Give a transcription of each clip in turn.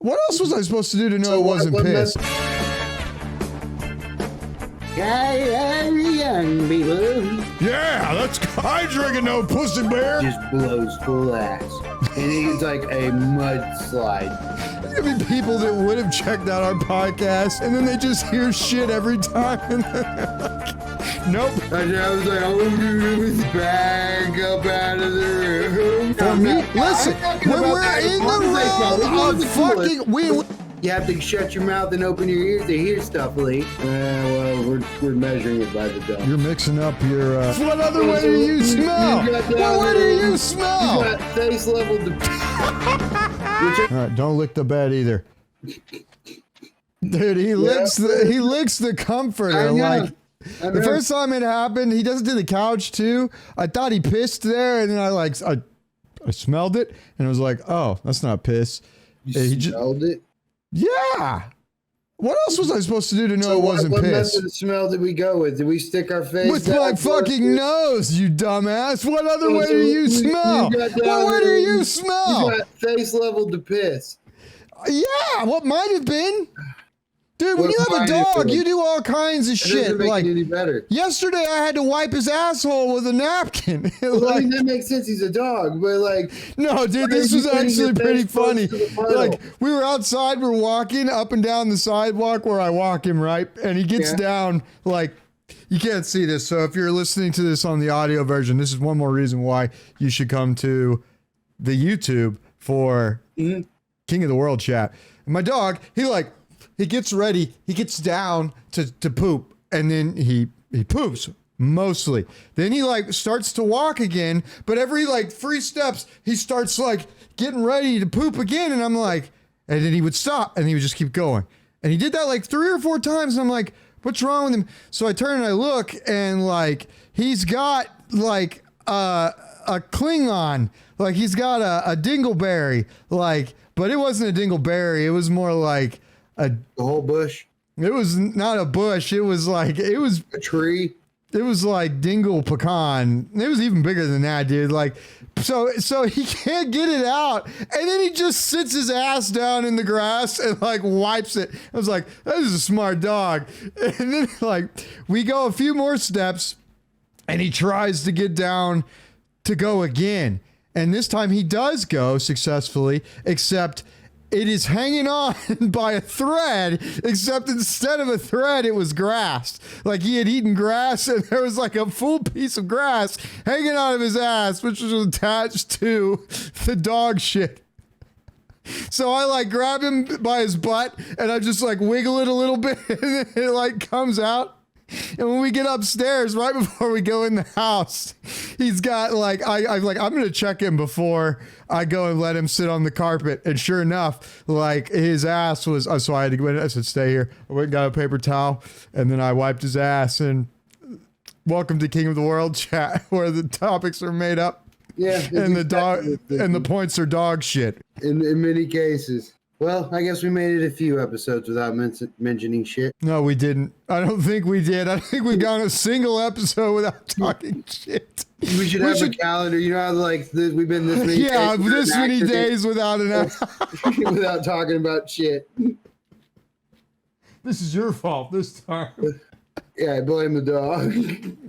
What else was I supposed to do to know it wasn't piss? Young people. Yeah, that's I drinking no pussy bear. Just blows full ass. And it's like a mudslide. There's gonna be people that would have checked out our podcast and then they just hear shit every time and then they're like, nope. I was like, I'm gonna do this bag up out of the room. For me, listen, when we're in the room of fucking, you have to shut your mouth and open your ears to hear stuff, Lee. Well, we're measuring it by the dog. You're mixing up your, what other way do you smell? What way do you smell? You got face level Alright, don't lick the bed either. Dude, he licks the comforter. Like, the first time it happened, he does it to the couch too. I thought he pissed there, and then I smelled it, and it was like, oh, that's not piss. You smelled it? Yeah. What else was I supposed to do to know it wasn't what piss? What method of smell did we go with? Did we stick our face with my fucking nose, you dumbass? What other way do you smell? What way do you smell? You got face level to piss. Yeah, what might have been. Dude, when you have a dog, you do all kinds of shit. Doesn't make like it any better. Yesterday, I had to wipe his asshole with a napkin. Well, like, I mean, that makes sense. He's a dog, but like, no, dude, this was actually pretty funny. Like, we were outside, we're walking up and down the sidewalk where I walk him, right? And he gets down, like, you can't see this. So if you're listening to this on the audio version, this is one more reason why you should come to the YouTube for King of the World chat. And my dog, he gets ready, he gets down to poop, and then he poops, mostly. Then he like starts to walk again, but every like 3 steps, he starts like getting ready to poop again, and I'm like, and then he would stop, and he would just keep going. And he did that like 3 or 4 times, and I'm like, what's wrong with him? So I turn and I look, and like, he's got like a Klingon, like he's got a dingleberry, like, but it wasn't a dingleberry, it was more like, the whole bush. It was not a bush. It was like a tree. It was like dingle pecan. It was even bigger than that, dude. Like, so he can't get it out, and then he just sits his ass down in the grass and like wipes it. I was like, that is a smart dog. And then like we go a few more steps, and he tries to get down to go again, and this time he does go successfully, except it is hanging on by a thread, except instead of a thread, it was grass. Like he had eaten grass and there was like a full piece of grass hanging out of his ass, which was attached to the dog shit. So I like grab him by his butt and I just like wiggle it a little bit and then it like comes out. And when we get upstairs, right before we go in the house, he's got like, I'm going to check him before I go and let him sit on the carpet. And sure enough, like his ass was, so I had to go in, I said, stay here. I went and got a paper towel and then I wiped his ass, and welcome to King of the World chat where the topics are made up. Yeah. And the dog, and the points are dog shit. In many cases. Well, I guess we made it a few episodes without mentioning shit. No, we didn't. I don't think we did. I don't think we've gone a single episode without talking shit. We should have a calendar. You know how like we've been this many days. This many days without without talking about shit. This is your fault this time. Yeah, I blame the dog.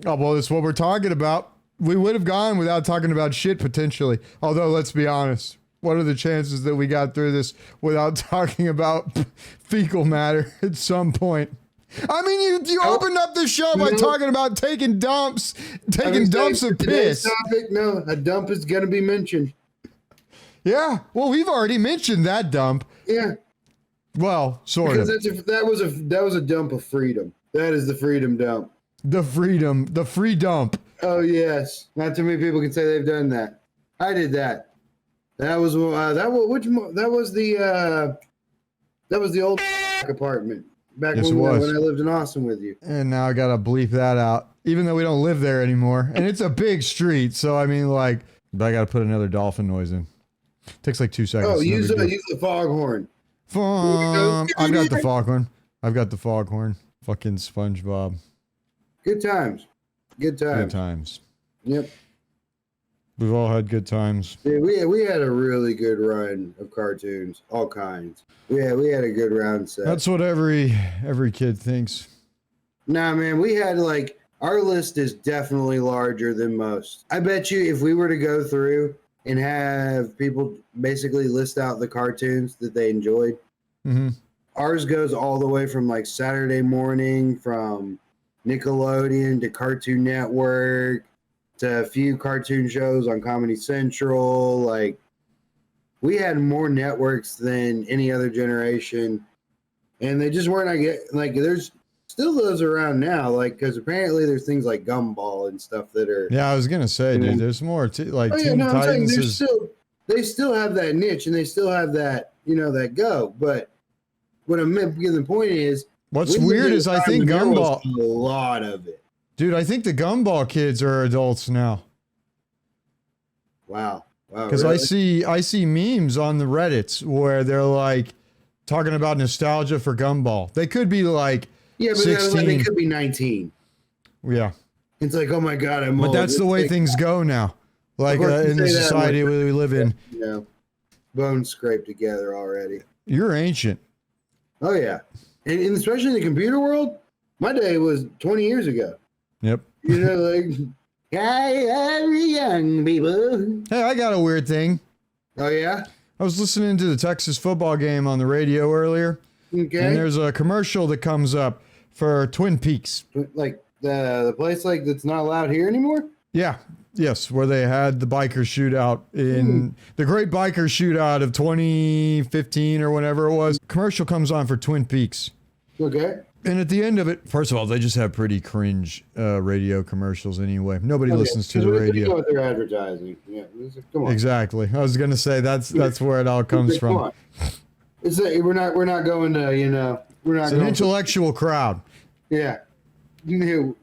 Oh, well, that's what we're talking about. We would have gone without talking about shit potentially. Although, let's be honest. What are the chances that we got through this without talking about fecal matter at some point? I mean, you opened up the show by talking about taking dumps of piss. Topic, no, a dump is going to be mentioned. Yeah, well, we've already mentioned that dump. Yeah. Well, sort of. That was a dump of freedom. That is the freedom dump. The free dump. Oh yes, not too many people can say they've done that. I did that. That was the old apartment back when I lived in Austin with you. And now I gotta bleep that out, even though we don't live there anymore. And it's a big street, so I mean, like, but I gotta put another dolphin noise in. Takes like 2 seconds. Oh, use the foghorn. I've got the foghorn. Fucking SpongeBob. Good times. Good times. Yep. We've all had good times. Yeah, we had a really good run of cartoons, all kinds. Yeah, we had a good round set. That's what every kid thinks. Nah, man, we had like our list is definitely larger than most. I bet you if we were to go through and have people basically list out the cartoons that they enjoyed, ours goes all the way from like Saturday morning, from Nickelodeon to Cartoon Network to a few cartoon shows on Comedy Central. Like, we had more networks than any other generation, and they just weren't like there's still those around now, like, because apparently there's things like Gumball and stuff that are. Yeah, I was gonna say, dude, there's more. Like Teen I'm saying Titans they still have that niche, and they still have that, that go. But what I'm getting the point is, what's weird is I think Gumball, a lot of it. Dude, I think the Gumball kids are adults now. Wow. Because really? I see memes on the Reddits where they're like talking about nostalgia for Gumball. They could be like 16. They could be 19. Yeah. It's like, oh my God, I'm But old. that's the way things go now. Like in the society we live in. Bones scraped together already. You're ancient. Oh, yeah. And especially in the computer world, my day was 20 years ago. Yep. Like, I love young people. Hey, I got a weird thing. Oh, yeah? I was listening to the Texas football game on the radio earlier. Okay. And there's a commercial that comes up for Twin Peaks. Like the place like that's not allowed here anymore? Yeah. Yes, where they had the biker shootout in the great biker shootout of 2015 or whenever it was. Commercial comes on for Twin Peaks. Okay. And at the end of it, first of all, they just have pretty cringe radio commercials anyway. Nobody listens to the radio. What they're advertising. Yeah, come on. Exactly. I was going to say that's where it all comes from. It's we're not going to, we're not. It's an intellectual crowd. Yeah. They're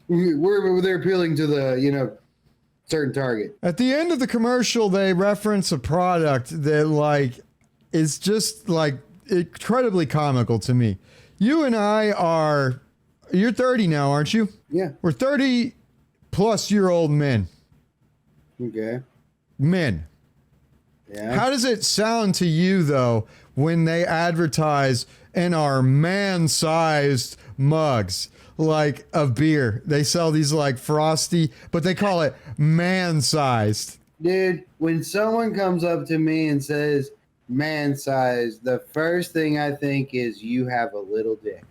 appealing to the, certain target. At the end of the commercial, they reference a product that like is just like incredibly comical to me. You and I you're 30 now, aren't you? Yeah. We're 30-plus-year-old men. Okay. Men. Yeah. How does it sound to you, though, when they advertise in our man-sized mugs, like, of beer? They sell these, like, frosty, but they call it man-sized. Dude, when someone comes up to me and says, man-sized, the first thing I think is you have a little dick.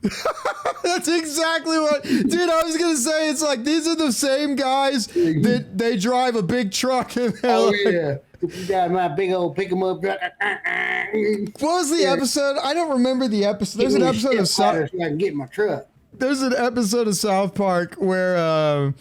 That's exactly what, dude, I was gonna say. It's like these are the same guys that they drive a big truck and yeah, you got my big old pick 'em up truck. What was the episode? I don't remember the episode. There's an episode of so I can get my truck. There's an episode of South Park where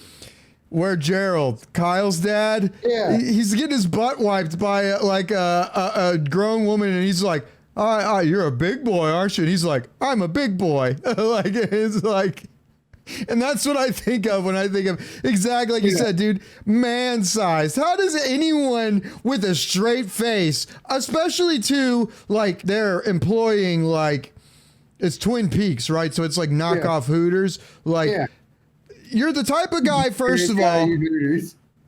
Gerald, Kyle's dad, he's getting his butt wiped by a grown woman, and he's like, you're a big boy, aren't you? And he's like, I'm a big boy. Like, it's like, and that's what I think of when I think of exactly like you said, dude, man-sized. How does anyone with a straight face, especially to like they're employing like, it's Twin Peaks, right? So it's like knockoff Hooters, like. Yeah. You're the type of guy, first of all.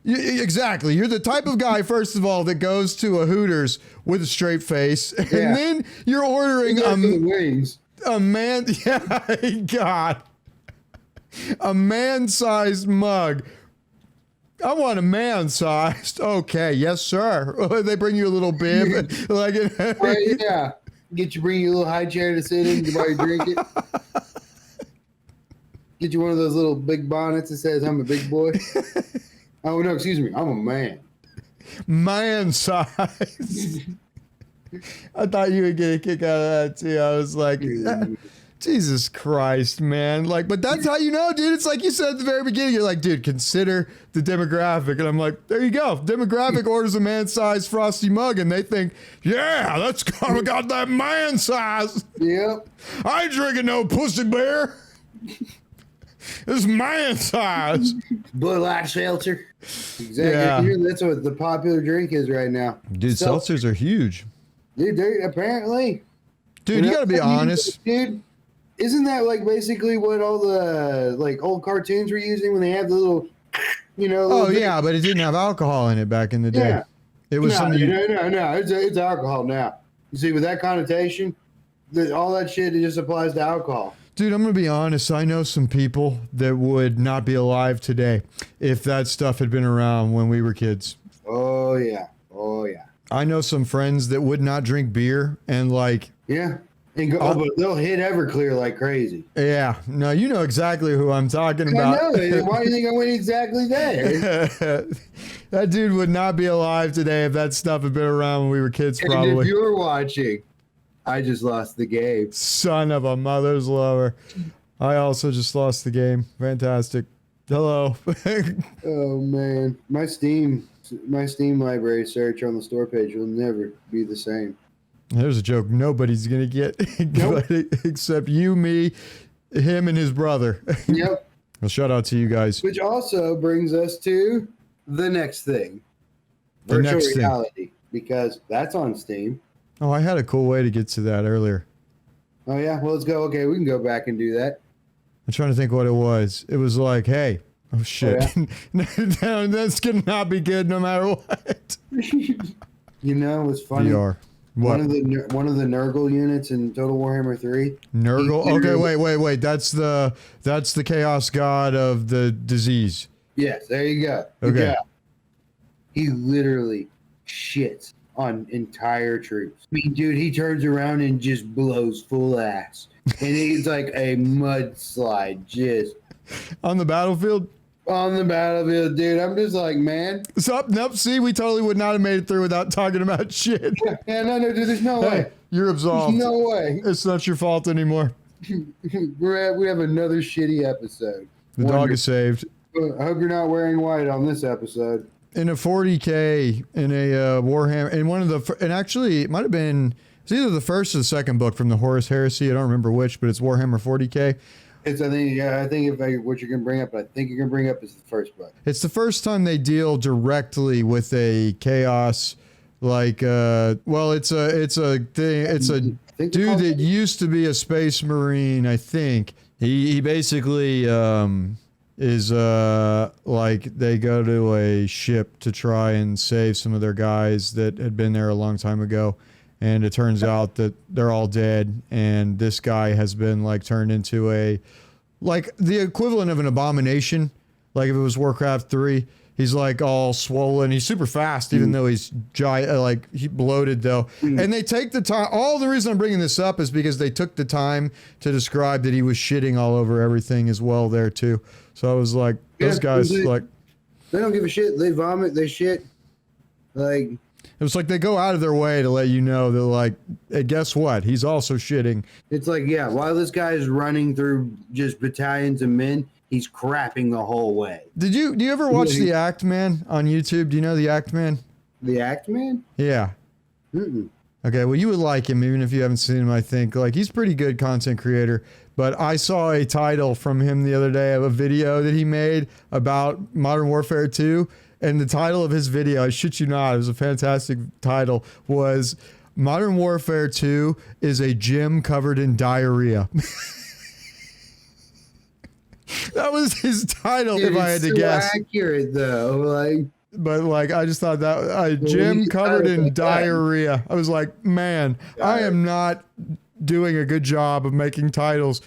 Exactly. You're the type of guy, first of all, that goes to a Hooters with a straight face, and then you're ordering a man. Yeah, God, a man-sized mug. I want a man-sized. Okay, yes, sir. They bring you a little bib, like bring you a little high chair to sit in while you drink it. Get you one of those little big bonnets that says, I'm a big boy. Oh, no, excuse me. I'm a man. Man size. I thought you would get a kick out of that, too. I was like, Jesus Christ, man. Like, but that's how you know, dude. It's like you said at the very beginning. You're like, dude, consider the demographic. And I'm like, there you go. Demographic orders a man-sized frosty mug, and they think, yeah, that's got that man size. Yep. I ain't drinking no pussy bear. It's man size. Bud Light seltzer. Exactly. Yeah. That's what the popular drink is right now. Dude, seltzers are huge. Dude, apparently. Dude, you gotta be honest. Dude, isn't that like basically what all the like old cartoons were using when they have the You know. A Oh little bit. yeah, but it didn't have alcohol in it back in the day. Yeah. It was something. No. It's alcohol now. You see, with that connotation, all that shit it just applies to alcohol. Dude, I'm gonna be honest. I know some people that would not be alive today if that stuff had been around when we were kids. Oh yeah. I know some friends that would not drink beer and like. Yeah. And go, but they'll hit Everclear like crazy. Yeah. No, you know exactly who I'm talking about. I know. Why do you think I went exactly there? That dude would not be alive today if that stuff had been around when we were kids, And probably. if you were watching, I just lost the game. Son of a mother's lover. I also just lost the game. Fantastic. Hello. Oh man, my Steam library search on the store page will never be the same. There's a joke nobody's going to get Nope. except you, me, him, and his brother. Yep. Well, shout out to you guys. Which also brings us to the next thing. The Virtual next thing. reality. Because that's on Steam. Oh, I had a cool way to get to that earlier. Oh yeah, well let's go. Okay, we can go back and do that. I'm trying to think what it was. It was like, hey, oh shit. Oh, No, that's going to not be good no matter what. You know what's funny? VR. What? One of the Nurgle units in Total Warhammer 3. Nurgle? He Okay, literally- wait. That's the chaos god of the disease. Yes, there you go. Okay. Yeah. He literally shits on entire troops. I mean, dude, he turns around and just blows full ass. And it's like a mudslide just On the battlefield? on the battlefield, dude. I'm just like, man. Nope, see, we totally would not have made it through without talking about shit. Yeah, no, dude, there's no Hey, way. you're absolved. There's no way. It's not your fault anymore. We have another shitty episode. The dog is saved. I hope you're not wearing white on this episode. In a 40K, in a Warhammer, in one of the, and actually, it might have been, it's either the first or the second book from the Horus Heresy. I don't remember which, but it's Warhammer 40K. I think what you're gonna bring up, I think you're gonna bring up is the first book. It's the first time they deal directly with a chaos, like, it's a dude that used to be a space marine, I think. He basically is like they go to a ship to try and save some of their guys that had been there a long time ago, and it turns out that they're all dead, and this guy has been like turned into a like the equivalent of an abomination, like if it was Warcraft 3. He's like all swollen. He's super fast, even though he's giant, like he bloated though. And they take the time. All the reason I'm bringing this up is because they took the time to describe that he was shitting all over everything as well there too. So I was like, those guys like, they don't give a shit. They vomit. They shit. Like it was like they go out of their way to let you know that like, hey, guess what? He's also shitting. it's like, yeah, while this guy is running through just battalions of men, he's crapping the whole way. Do you ever watch The Act Man on YouTube? Do you know The Act Man? The Act Man? Yeah. Mm-mm. Okay, well, you would like him even if you haven't seen him, I think. Like, he's pretty good content creator. But I saw a title from him the other day of a video that he made about Modern Warfare 2. And the title of his video, I shit you not, it was a fantastic title, was Modern Warfare 2 is a gym covered in diarrhea. That was his title, Dude, if I had to it's so guess. accurate though. Like, But like, I just thought that a gym covered in diarrhea. I was like, man, I am not doing a good job of making titles.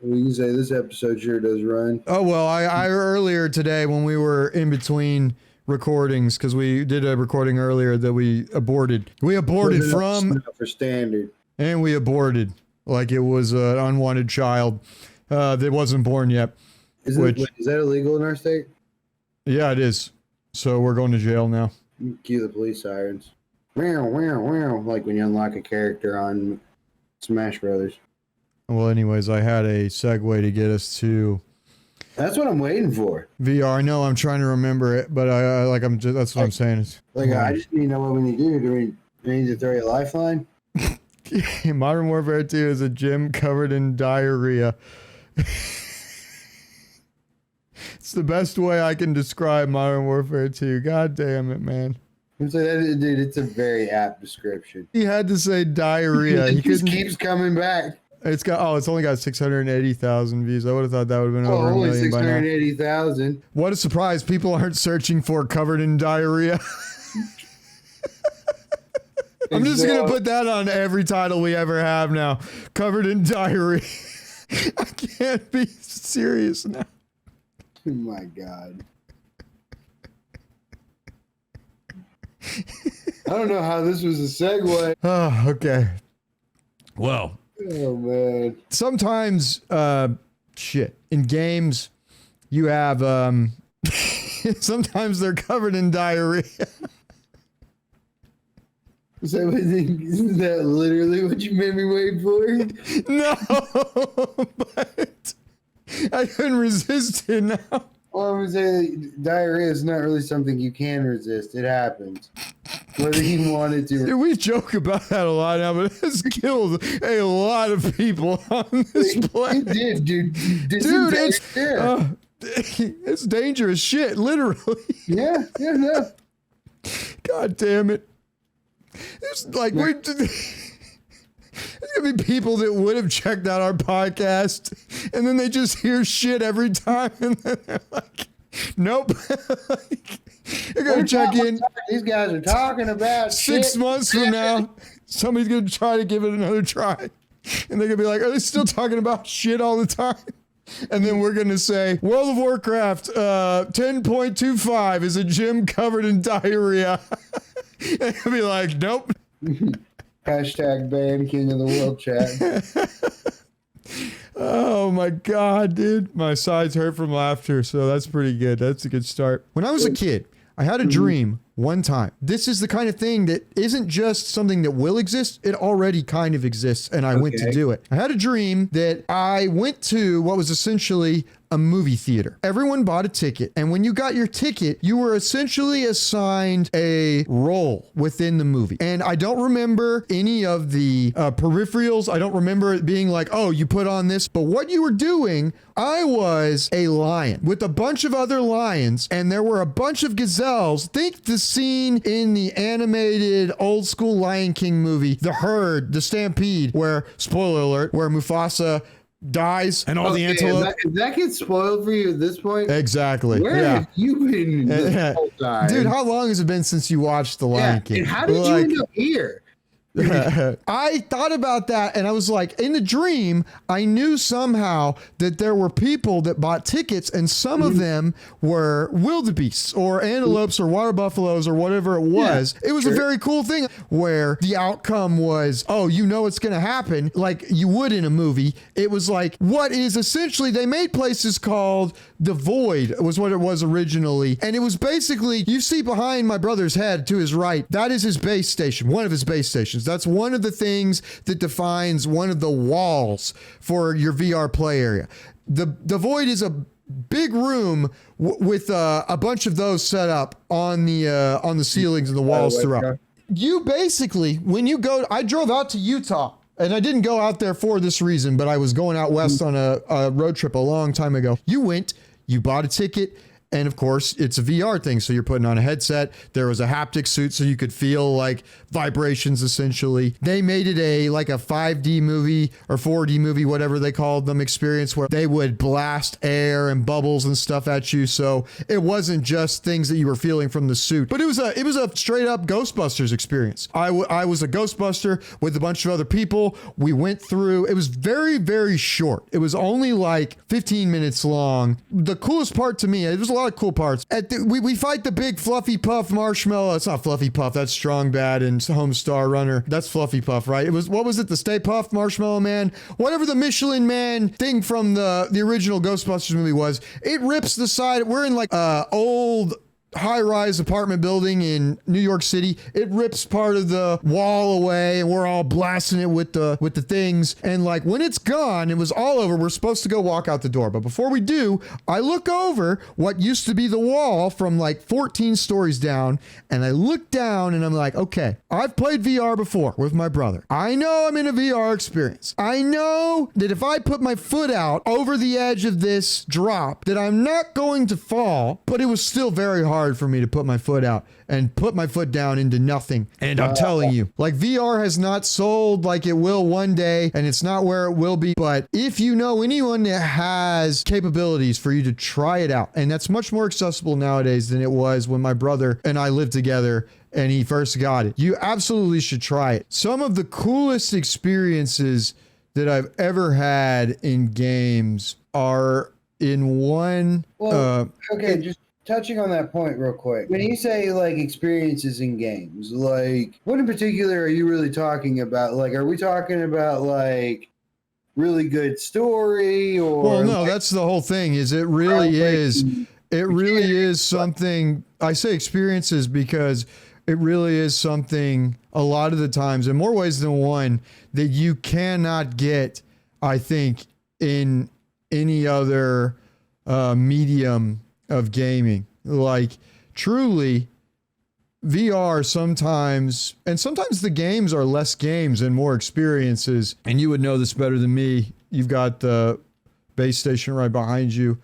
we can say this episode sure does run. Oh, well, I earlier today when we were in between recordings, because we did a recording earlier that we aborted. We aborted from, for standard. and we aborted like it was an unwanted child that wasn't born yet. Is that illegal in our state? Yeah, it is. So we're going to jail now. Cue the police sirens. Wow, wow, wow. Like when you unlock a character on Smash Brothers. Well, anyways, I had a segue to get us to That's what I'm waiting for. VR. I know I'm trying to remember it, but that's what I'm saying. Like, I just need to know what we need to do. Do we need to throw you a lifeline? Modern Warfare 2 is a gym covered in diarrhea. It's the best way I can describe Modern Warfare 2. God damn it, man. It's like that, dude, it's a very apt description. He had to say diarrhea. He He just couldn't. keeps coming back. It's only got 680,000 views. I would have thought that would have been over a only million by now. 680,000. What a surprise. People aren't searching for covered in diarrhea. I'm just going to put that on every title we ever have now. Covered in diarrhea. I can't be serious now. Oh my God. I don't know how this was a segue. Oh, okay. Well. Oh, man. Sometimes, in games, you have, sometimes they're covered in diarrhea. Isn't that literally what you made me wait for? No, but I couldn't resist it now. Well, I would say diarrhea is not really something you can resist. It happens. Whether you wanted to. Dude, we joke about that a lot now, but it's killed a lot of people on this planet. It did, dude. Dude, it's dangerous shit, literally. Yeah, no. God damn it. There's like, there's gonna be people that would have checked out our podcast and then they just hear shit every time and then they're like, nope. They're gonna check in. These guys are talking about 6 months from now. Somebody's gonna try to give it another try. And they're gonna be like, are they still talking about shit all the time? And then we're gonna say, World of Warcraft 10.25 is a gym covered in diarrhea. And they'll be like, nope. Hashtag ban King of the World chat. Oh my God, dude. My sides hurt from laughter, so that's pretty good. That's a good start. When I was a kid, I had a dream one time. This is the kind of thing that isn't just something that will exist. It already kind of exists, and I went to do it. I had a dream that I went to what was essentially a movie theater. Everyone bought a ticket, and when you got your ticket, you were essentially assigned a role within the movie. And I don't remember any of the peripherals. I don't remember it being like, oh, you put on this. But what you were doing, I was a lion with a bunch of other lions, and there were a bunch of gazelles. Think the scene in the animated old school Lion King movie, The Herd, The Stampede, where, spoiler alert, where Mufasa dies and all the antelope. That gets spoiled for you at this point? Exactly. Where have you been this whole time? Dude, how long has it been since you watched The Lion King? And how did you end up here? I thought about that and I was like, in the dream, I knew somehow that there were people that bought tickets and some of them were wildebeests or antelopes or water buffaloes or whatever it was. It was a very cool thing where the outcome was, oh, you know it's going to happen like you would in a movie. It was like, what is essentially, they made places called the Void was what it was originally. And it was basically, you see behind my brother's head to his right, that is his base station, one of his base stations. That's one of the things that defines one of the walls for your VR play area. The Void is a big room with a bunch of those set up on the ceilings and the walls throughout. You basically, when you go, I drove out to Utah. And I didn't go out there for this reason, but I was going out west on a road trip a long time ago. You went, you bought a ticket, and of course, it's a VR thing. So you're putting on a headset. There was a haptic suit so you could feel like vibrations, essentially. They made it like a 5D movie or 4D movie, whatever they called them, experience where they would blast air and bubbles and stuff at you. So it wasn't just things that you were feeling from the suit, but it was a straight up Ghostbusters experience. I was a Ghostbuster with a bunch of other people. We went through, it was very, very short. It was only like 15 minutes long. The coolest part to me, it was a lot of cool parts. We fight the big Fluffy Puff marshmallow. It's not Fluffy Puff. That's Strong Bad and Homestar Runner. That's Fluffy Puff, right? What was it? The Stay Puft Marshmallow Man? Whatever the Michelin Man thing from the original Ghostbusters movie was. It rips the side. We're in like old high-rise apartment building in New York City. It rips part of the wall away and we're all blasting it with the things. And like when it's gone, it was all over. We're supposed to go walk out the door. But before we do, I look over what used to be the wall from like 14 stories down. And I look down and I'm like, okay, I've played VR before with my brother. I know I'm in a VR experience. I know that if I put my foot out over the edge of this drop, that I'm not going to fall, but it was still very hard hard for me to put my foot out and put my foot down into nothing. And I'm telling you, like VR has not sold like it will one day, and it's not where it will be. But if you know anyone that has capabilities for you to try it out, and that's much more accessible nowadays than it was when my brother and I lived together and he first got it, you absolutely should try it. Some of the coolest experiences that I've ever had in games are in one. Okay, just touching on that point real quick. When you say like experiences in games, like what in particular are you really talking about? Like, are we talking about like really good story or? Well, no, like, that's the whole thing. Is it really is? It really is something. I say experiences because it really is something a lot of the times, in more ways than one, that you cannot get, I think, in any other medium of gaming. Like, truly, VR sometimes, and sometimes the games are less games and more experiences, and you would know this better than me. You've got the base station right behind you.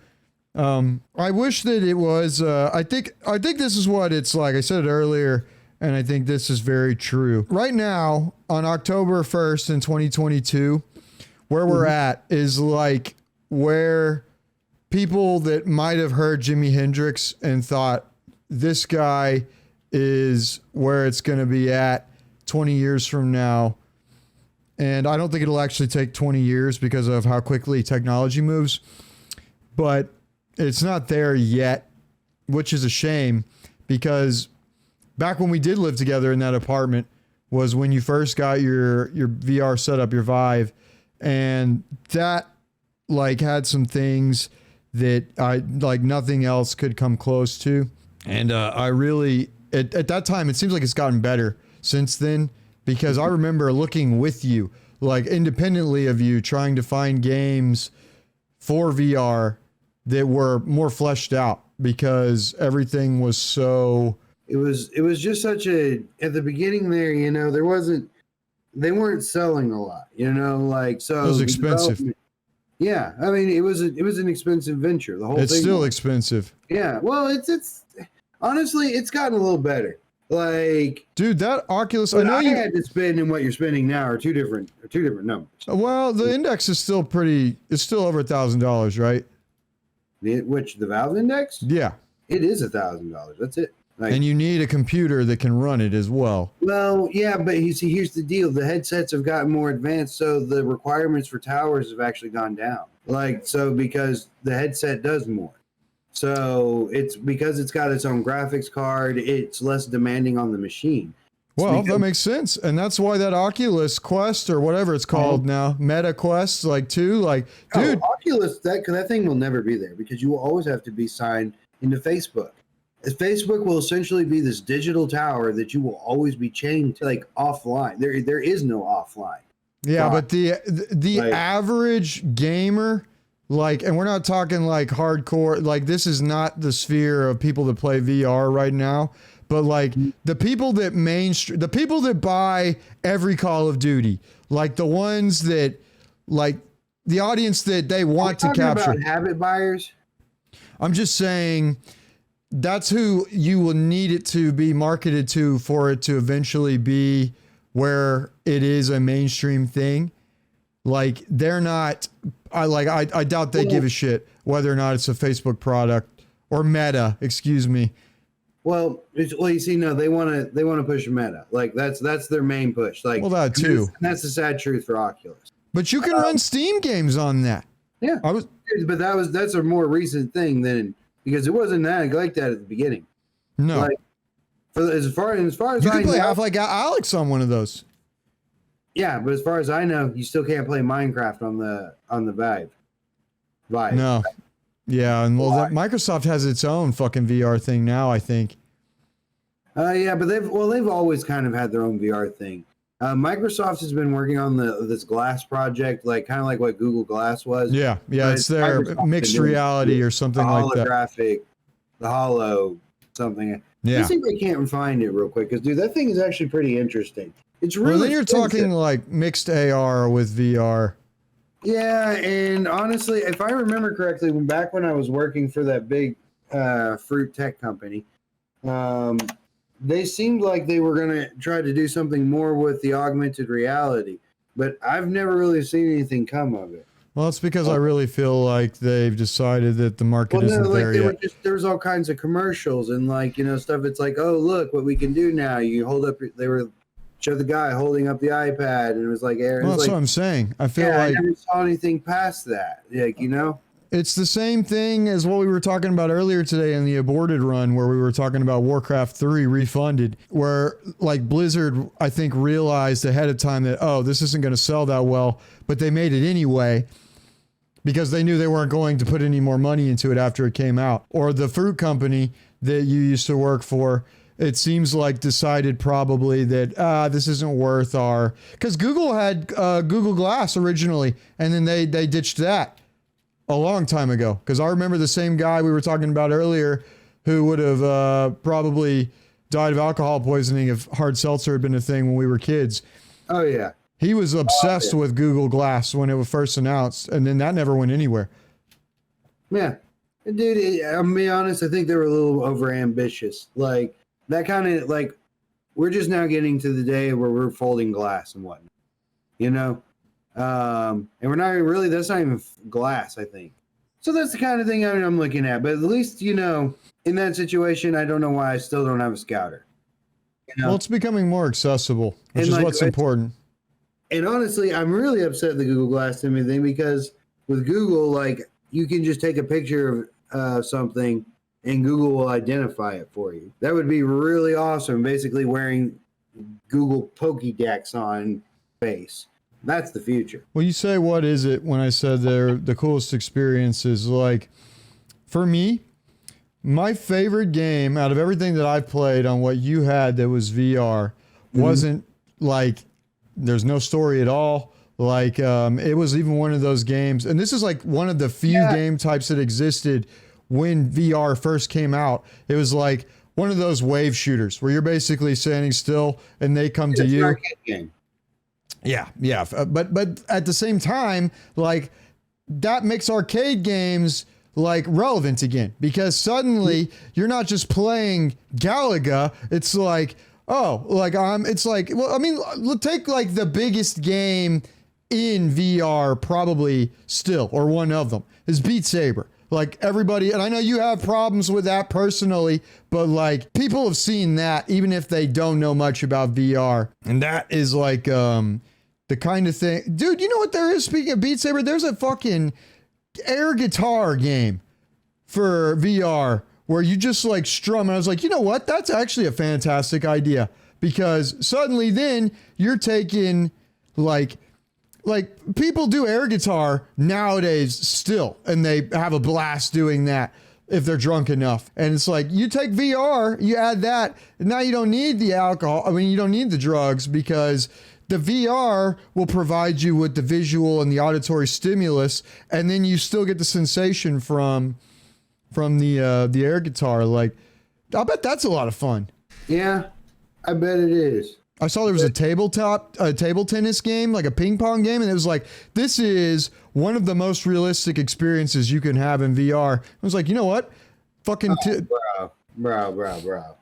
I wish that it was, I think this is what it's like. I said it earlier, and I think this is very true. Right now, on October 1st in 2022, where we're at is like where people that might have heard Jimi Hendrix and thought this guy is where it's going to be at 20 years from now. And I don't think it'll actually take 20 years because of how quickly technology moves, but it's not there yet, which is a shame, because back when we did live together in that apartment was when you first got your VR setup, your Vive, and that like had some things that I like nothing else could come close to. And I really, at that time, it seems like it's gotten better since then, because I remember looking with you, like independently of you, trying to find games for VR that were more fleshed out, because everything was so. It was just such a, at the beginning there, you know, they weren't selling a lot, you know, like, so it was expensive. Yeah, I mean, it was an expensive venture. The whole it's thing still was expensive. Yeah, well, it's honestly, it's gotten a little better. Like, dude, that Oculus, I what know I you had to spend and what you're spending now are two different numbers. Well, the index is still pretty. It's still over $1,000, right? The Valve Index? Yeah, it is $1,000. That's it. Like, and you need a computer that can run it as well. Well, yeah, but you see, here's the deal: the headsets have gotten more advanced, so the requirements for towers have actually gone down. Like, so because the headset does more, so it's because it's got its own graphics card, it's less demanding on the machine. Well, that makes sense, and that's why that Oculus Quest or whatever it's called now, Meta Quest, like 2, like, dude, Oculus, that thing will never be there because you will always have to be signed into Facebook. Facebook will essentially be this digital tower that you will always be chained to, like, offline. There is no offline. Yeah, but the like, average gamer, like, and we're not talking like hardcore, like this is not the sphere of people that play VR right now, but like the people that the people that buy every Call of Duty, like the ones that, like the audience that they want to capture. About habit buyers? I'm just saying that's who you will need it to be marketed to for it to eventually be where it is a mainstream thing. Like they're not, I doubt they give a shit whether or not it's a Facebook product or Meta, excuse me. Well, you see, no, they want to push Meta. Like that's their main push. Like, well, that too. That's the sad truth for Oculus. But you can run Steam games on that. Yeah, but that's a more recent thing than, because it wasn't that like that at the beginning. No. Like, as far as you can play Half-Life Alyx on one of those. Yeah, but as far as I know, you still can't play Minecraft on the Vive. No. Yeah, and well, Microsoft has its own fucking VR thing now, I think. Yeah, but they've always kind of had their own VR thing. Microsoft has been working on this Glass project, like kind of like what Google Glass was. Yeah, it's their mixed reality or something like that. Holographic, the Holo, something. Yeah. I think I can't find it real quick because, dude, that thing is actually pretty interesting. It's really. Well, then you're talking like mixed AR with VR. Yeah, and honestly, if I remember correctly, back when I was working for that big fruit tech company, They seemed like they were going to try to do something more with the augmented reality, but I've never really seen anything come of it. Well, it's because I really feel like they've decided that the market isn't there yet. There's all kinds of commercials and stuff. It's like, oh, look what we can do now. You hold up, show the guy holding up the iPad, and it was like, well, that's what I'm saying. I feel I never saw anything past that. It's the same thing as what we were talking about earlier today in the aborted run, where we were talking about Warcraft 3 refunded, where like Blizzard, I think, realized ahead of time that, oh, this isn't going to sell that well, but they made it anyway because they knew they weren't going to put any more money into it after it came out. Or the fruit company that you used to work for, it seems like decided probably that this isn't worth our, because Google had Google Glass originally, and then they ditched that a long time ago. Because I remember the same guy we were talking about earlier who would have probably died of alcohol poisoning if hard seltzer had been a thing when we were kids. Oh yeah. He was obsessed with Google Glass when it was first announced, and then that never went anywhere. Yeah. Dude, I'm gonna be honest, I think they were a little over ambitious. Like that kind of we're just now getting to the day where we're folding glass and whatnot. And we're not really, that's not even glass, I think. So that's the kind of thing I'm looking at. But at least, in that situation, I don't know why I still don't have a Scouter. Well, it's becoming more accessible, which is what's important. And honestly, I'm really upset at the Google Glass and everything, because with Google, you can just take a picture of something and Google will identify it for you. That would be really awesome. Basically wearing Google Pokédex on face. That's the future. Well, you say, what is it when I said the coolest experiences? Like, for me, my favorite game out of everything that I've played on what you had that was VR wasn't there's no story at all. It was even one of those games. And this is one of the few game types that existed when VR first came out. It was like one of those wave shooters where you're basically standing still and they come to you. Game. Yeah. But at the same time, that makes arcade games relevant again, because suddenly you're not just playing Galaga. It's take the biggest game in VR probably still, or one of them, is Beat Saber. Everybody, and I know you have problems with that personally, but people have seen that even if they don't know much about VR. And that is the kind of thing, dude, you know what there is? Speaking of Beat Saber, there's a fucking air guitar game for VR where you just strum. And I was like, you know what? That's actually a fantastic idea, because suddenly then you're taking people do air guitar nowadays still, and they have a blast doing that if they're drunk enough. And it's you take VR, you add that, and now you don't need the alcohol. I mean, you don't need the drugs, because the VR will provide you with the visual and the auditory stimulus, and then you still get the sensation from the air guitar. I'll bet that's a lot of fun. Yeah, I bet it is. I saw there was a table tennis game, a ping pong game, and it was this is one of the most realistic experiences you can have in VR. I was like, you know what? Fucking bro.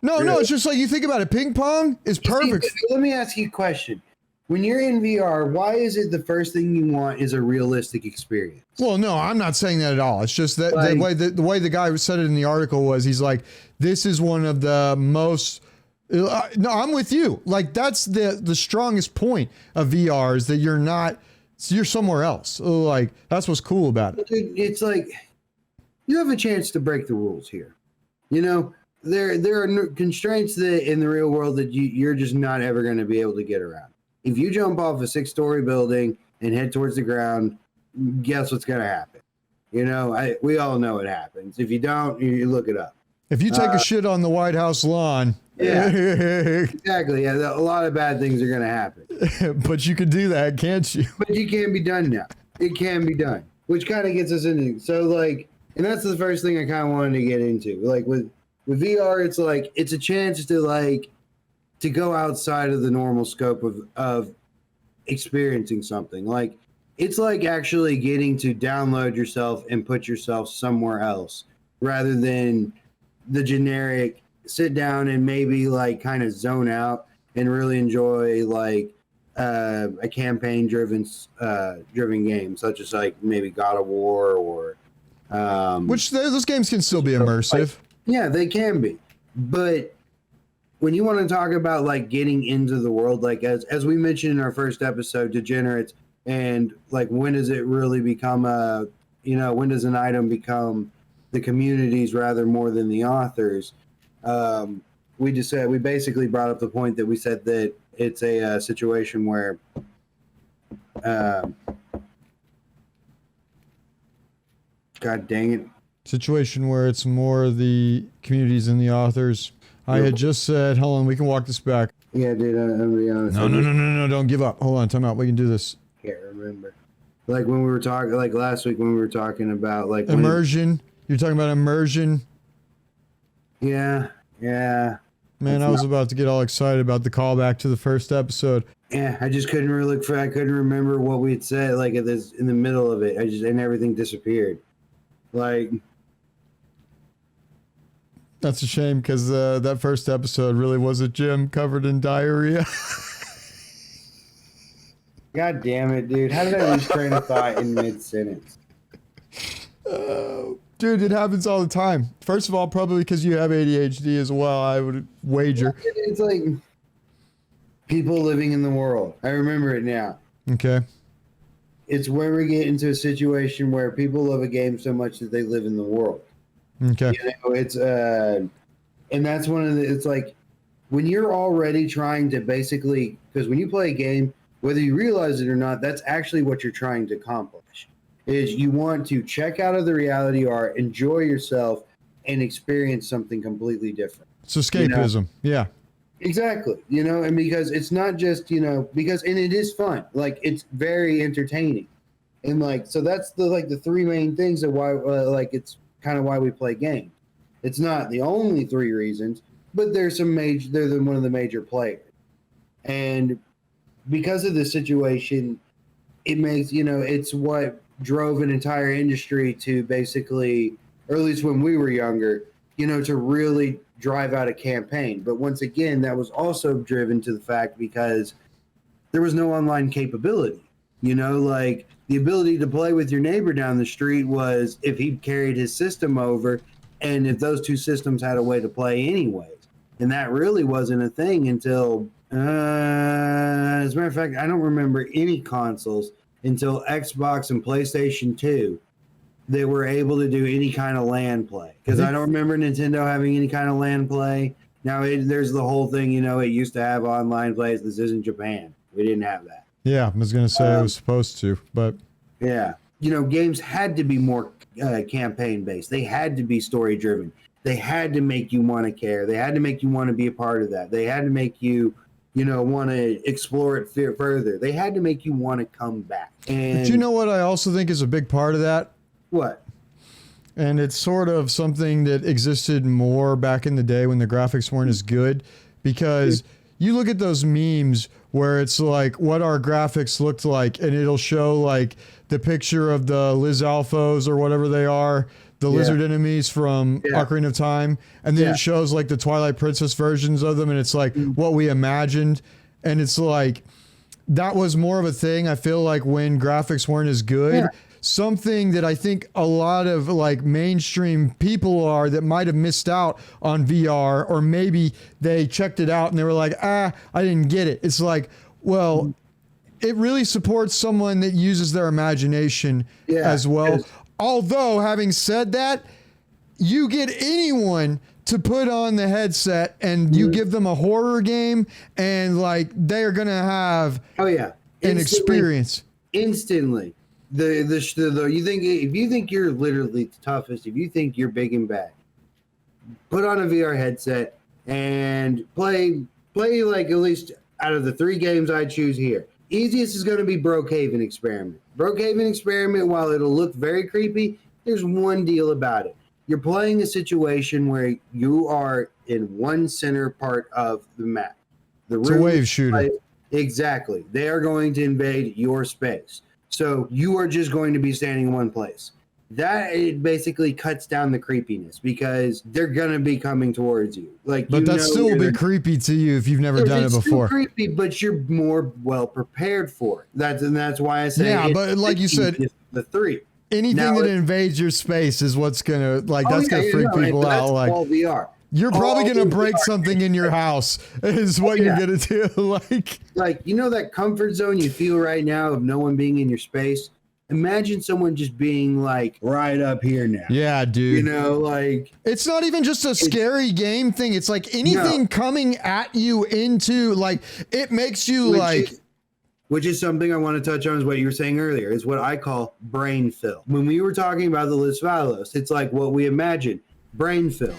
No, it's just you think about it. Ping pong is perfect. Let me ask you a question. When you're in VR, why is it the first thing you want is a realistic experience? Well, no, I'm not saying that at all. It's just that the way the guy said it in the article was, he's this is one of the most. No, I'm with you. That's the strongest point of VR, is that you're somewhere else. That's what's cool about it. It's you have a chance to break the rules here. There are constraints that in the real world that you're just not ever going to be able to get around. If you jump off a 6-story building and head towards the ground, guess what's going to happen? We all know what happens. If you don't, you look it up. If you take a shit on the White House lawn. Yeah, exactly. Yeah, a lot of bad things are going to happen. But you could do that, can't you? But it can be done now. It can be done, which kind of gets us into. So and that's the first thing I kind of wanted to get into. With VR, it's a chance to go outside of the normal scope of experiencing something. It's actually getting to download yourself and put yourself somewhere else, rather than the generic, sit down and maybe like kind of zone out and really enjoy like a campaign driven game, such as like maybe God of War or which those games can still be immersive. Like, yeah, they can be, but when you want to talk about like getting into the world, like as we mentioned in our first episode, degenerates, and like when does it really become when does an item become the communities rather more than the authors? We basically brought up the point that we said that it's a situation where God dang it. Situation where it's more the communities and the authors. I had just said, hold on, we can walk this back. Yeah, dude, I'm gonna be honest. No, don't give up. Hold on, time out. We can do this. Can't remember. Like when we were talking, like last week when we were talking about like immersion. You're talking about immersion. Yeah. Man, I was about to get all excited about the callback to the first episode. Yeah, I just couldn't really look for. I couldn't remember what we had said. Like in the middle of it, and everything disappeared. Like. That's a shame because that first episode really was a Gem Covered in Diarrhea. God damn it, dude. How did I lose train of thought in mid-sentence? Dude, it happens all the time. First of all, probably because you have ADHD as well, I would wager. It's like people living in the world. I remember it now. Okay. It's where we get into a situation where people love a game so much that they live in the world. Okay. You know, it's and that's one of the. It's like when you're already trying to basically, because when you play a game, whether you realize it or not, that's actually what you're trying to accomplish. Is you want to check out of the reality art, enjoy yourself, and experience something completely different. It's escapism. Yeah. Exactly. You know, and because it's not just, and it is fun. Like it's very entertaining, and like so that's the three main things of why it's kind of why we play games. It's not the only three reasons, but there's some major. They're one of the major players, and because of the situation, it makes it's what drove an entire industry to basically, or at least when we were younger, to really drive out a campaign. But once again, that was also driven to the fact because there was no online capability. Like the ability to play with your neighbor down the street was if he carried his system over, and if those two systems had a way to play anyways. And that really wasn't a thing until, as a matter of fact, I don't remember any consoles until Xbox and PlayStation 2. They were able to do any kind of LAN play. Because I don't remember Nintendo having any kind of LAN play. Now, there's the whole thing, it used to have online plays. This isn't Japan. We didn't have that. Yeah, I was going to say it was supposed to, but... Yeah. Games had to be more campaign-based. They had to be story-driven. They had to make you want to care. They had to make you want to be a part of that. They had to make you, want to explore it further. They had to make you want to come back. And but you know what I also think is a big part of that? What? And it's sort of something that existed more back in the day when the graphics weren't as good, because you look at those memes where it's like what our graphics looked like, and it'll show like the picture of the Liz Alphos or whatever they are, the lizard enemies from Ocarina of Time, and then it shows like the Twilight Princess versions of them, and it's like what we imagined, and it's like that was more of a thing, I feel like, when graphics weren't as good. Yeah. Something that I think a lot of like mainstream people are that might have missed out on VR, or maybe they checked it out and they were like, I didn't get it. It's like, well, it really supports someone that uses their imagination as well. Although, having said that, you get anyone to put on the headset and you give them a horror game, and like they are going to have an experience. Instantly. You think if you think you're literally the toughest, if you think you're big and bad, put on a VR headset and play like at least out of the three games I choose here. Easiest is going to be Brookhaven Experiment. Brookhaven Experiment, while it'll look very creepy, there's one deal about it. You're playing a situation where you are in one center part of the map. It's a wave shooter. Exactly. They are going to invade your space. So you are just going to be standing in one place. that it basically cuts down the creepiness because they're gonna be coming towards you. Like, But that still will be creepy to you if you've never done it before. It's still creepy, but you're more well prepared for it. That's why I say but like you said, the 3. Anything that invades your space is what's gonna gonna freak people out. Like all VR. You're probably gonna break something in your house. Is what you're gonna do. Like you know that comfort zone you feel right now of no one being in your space. Imagine someone just being like right up here now. Yeah, dude. You know, like it's not even just a scary game thing. It's like anything coming at you into it makes you which is something I want to touch on is what you were saying earlier, is what I call brain fill. When we were talking about the Los Valos, it's like what we imagine, brain fill.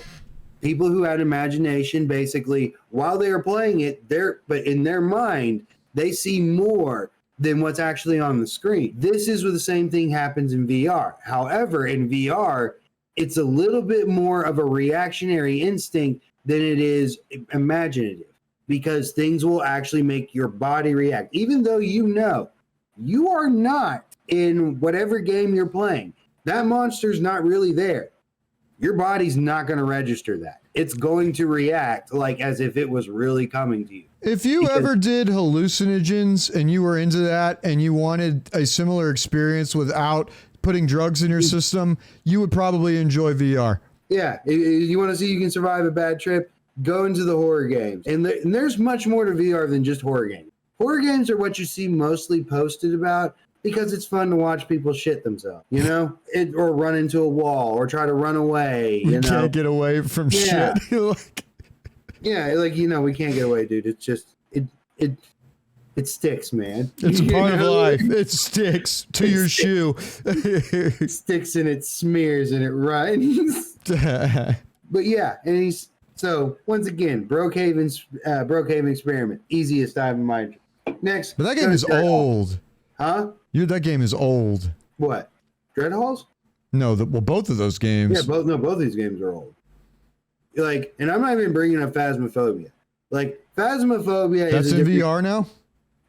People who had imagination, basically, while they were playing it, but in their mind, they see more than what's actually on the screen. This is where the same thing happens in VR. However, in VR, it's a little bit more of a reactionary instinct than it is imaginative, because things will actually make your body react. Even though you are not in whatever game you're playing, that monster's not really there. Your body's not going to register that. It's going to react as if it was really coming to you. If you ever did hallucinogens and you were into that and you wanted a similar experience without putting drugs in your system, you would probably enjoy VR. Yeah. If you want to see you can survive a bad trip, go into the horror games. And there's much more to VR than just horror games. Horror games are what you see mostly posted about because it's fun to watch people shit themselves, or run into a wall or try to run away. You can't get away from shit. We can't get away, dude. It's just, it sticks, man. It's a part of life. It sticks to your shoe. It sticks and it smears and it runs. But yeah, and so once again, Brookhaven Experiment, easiest I've imagined. Next. But that game is old. Huh? That game is old. What? Dread Halls? No, both of those games. Yeah, both these games are old. And I'm not even bringing up Phasmophobia. Phasmophobia That's in VR now?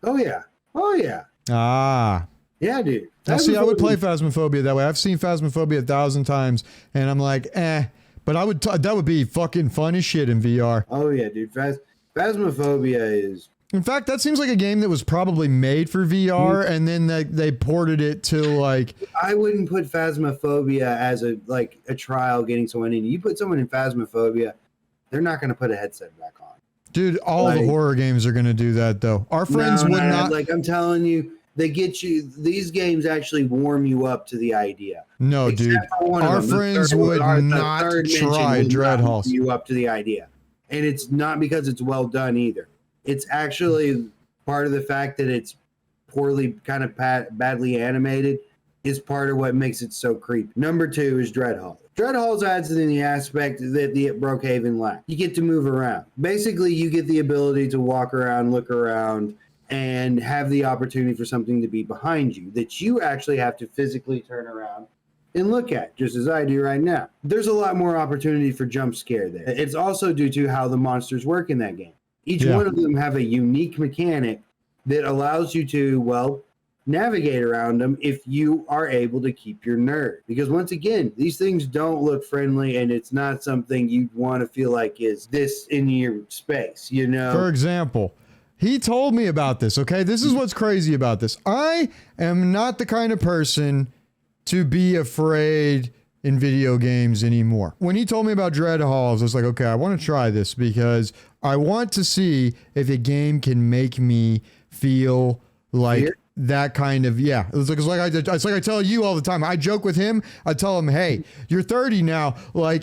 Oh, yeah. Ah. Yeah, dude. Now, see, I would play Phasmophobia that way. I've seen Phasmophobia 1,000 times, and I'm like, But that would be fucking fun as shit in VR. Oh, yeah, dude. Phasmophobia is... In fact, that seems like a game that was probably made for VR, and then they ported it to I wouldn't put Phasmophobia as a trial getting someone in. You put someone in Phasmophobia, they're not going to put a headset back on. Dude, all the horror games are going to do that, though. Our friends would not... I'm telling you, they get you... These games actually warm you up to the idea. No, dude. Our friends would not try Dread Halls. You up to the idea. And it's not because it's well done either. It's actually part of the fact that it's poorly, kind of badly animated is part of what makes it so creepy. Number 2 is Dread Halls. Dread Halls adds in the aspect that the Brookhaven lacked. You get to move around. Basically, you get the ability to walk around, look around, and have the opportunity for something to be behind you that you actually have to physically turn around and look at, just as I do right now. There's a lot more opportunity for jump scare there. It's also due to how the monsters work in that game. Each one of them have a unique mechanic that allows you to, navigate around them if you are able to keep your nerve. Because once again, these things don't look friendly, and it's not something you want to feel like is this in your space, For example, he told me about this, okay? This is what's crazy about this. I am not the kind of person to be afraid in video games anymore. When he told me about Dread Halls, I was like, okay, I want to try this because I want to see if a game can make me feel like that kind of, It's like I tell you all the time. I joke with him. I tell him, hey, you're 30 now.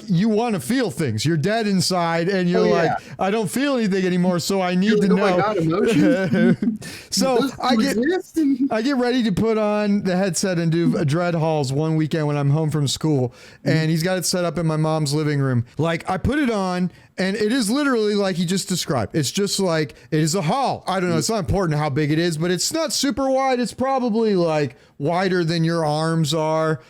You want to feel things. You're dead inside, and you're I don't feel anything anymore, so I need to know. Oh my God, emotion. So I get ready to put on the headset and do Dread Halls one weekend when I'm home from school, and he's got it set up in my mom's living room. I put it on, and it is literally like he just described. It's just it is a hall. I don't know. It's not important how big it is, but it's not super wide. It's probably wider than your arms are,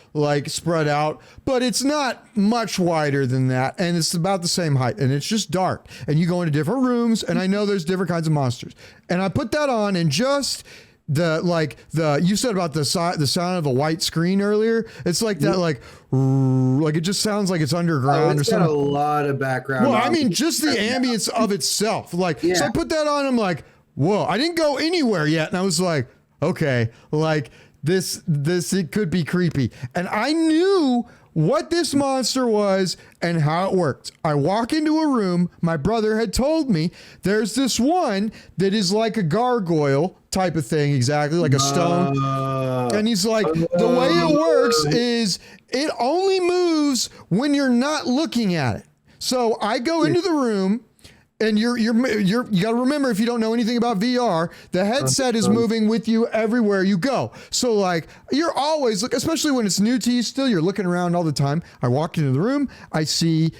spread out, but it's not much wider than that. And it's about the same height, and it's just dark, and you go into different rooms, and I know there's different kinds of monsters, and I put that on, and just you said about the sound of a white screen earlier. It's like that, like it just sounds like it's underground or something. Got a lot of background. Well, I mean, just the ambience of itself. Like, so I put that on. I'm like, whoa, I didn't go anywhere yet. And I was like, okay, like this, it could be creepy. And I knew what this monster was and how it worked. I walk into a room. My brother had told me there's this one that is like a gargoyle type of thing, exactly like a stone. And he's like, the way it works is it only moves when you're not looking at it. So I go into the room. And you got to remember, if you don't know anything about VR, the headset is moving with you everywhere you go. So like you're always especially when it's new to you still, you're looking around all the time. I walk into the room, I see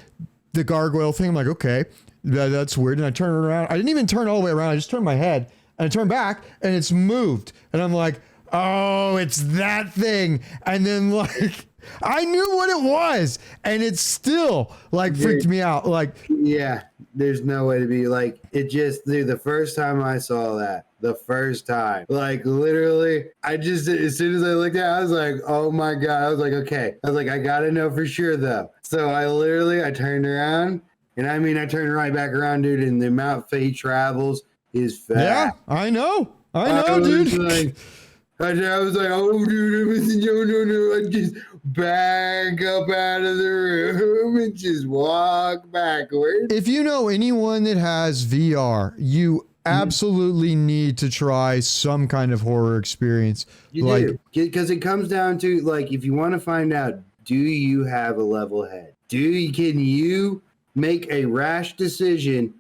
the gargoyle thing. I'm like, okay, that's weird. And I turn around. I didn't even turn all the way around. I just turned my head and I turn back and it's moved. And I'm like, oh, it's that thing. And then like, I knew what it was and it still like freaked me out. Like, yeah. There's no way to be like, it just, dude, the first time I saw that, like literally, I just, as soon as I looked at it, I was like, oh my God. I was like, okay. I was like, I got to know for sure though. So I turned around and I mean, I turned right back around, dude. And the amount Faye travels is fast. Yeah, I know, dude. I was like, oh, dude, no. I just back up out of the room and just walk backwards. If you know anyone that has VR, you absolutely need to try some kind of horror experience. You do, because it comes down to, like, if you want to find out, do you have a level head? Can you make a rash decision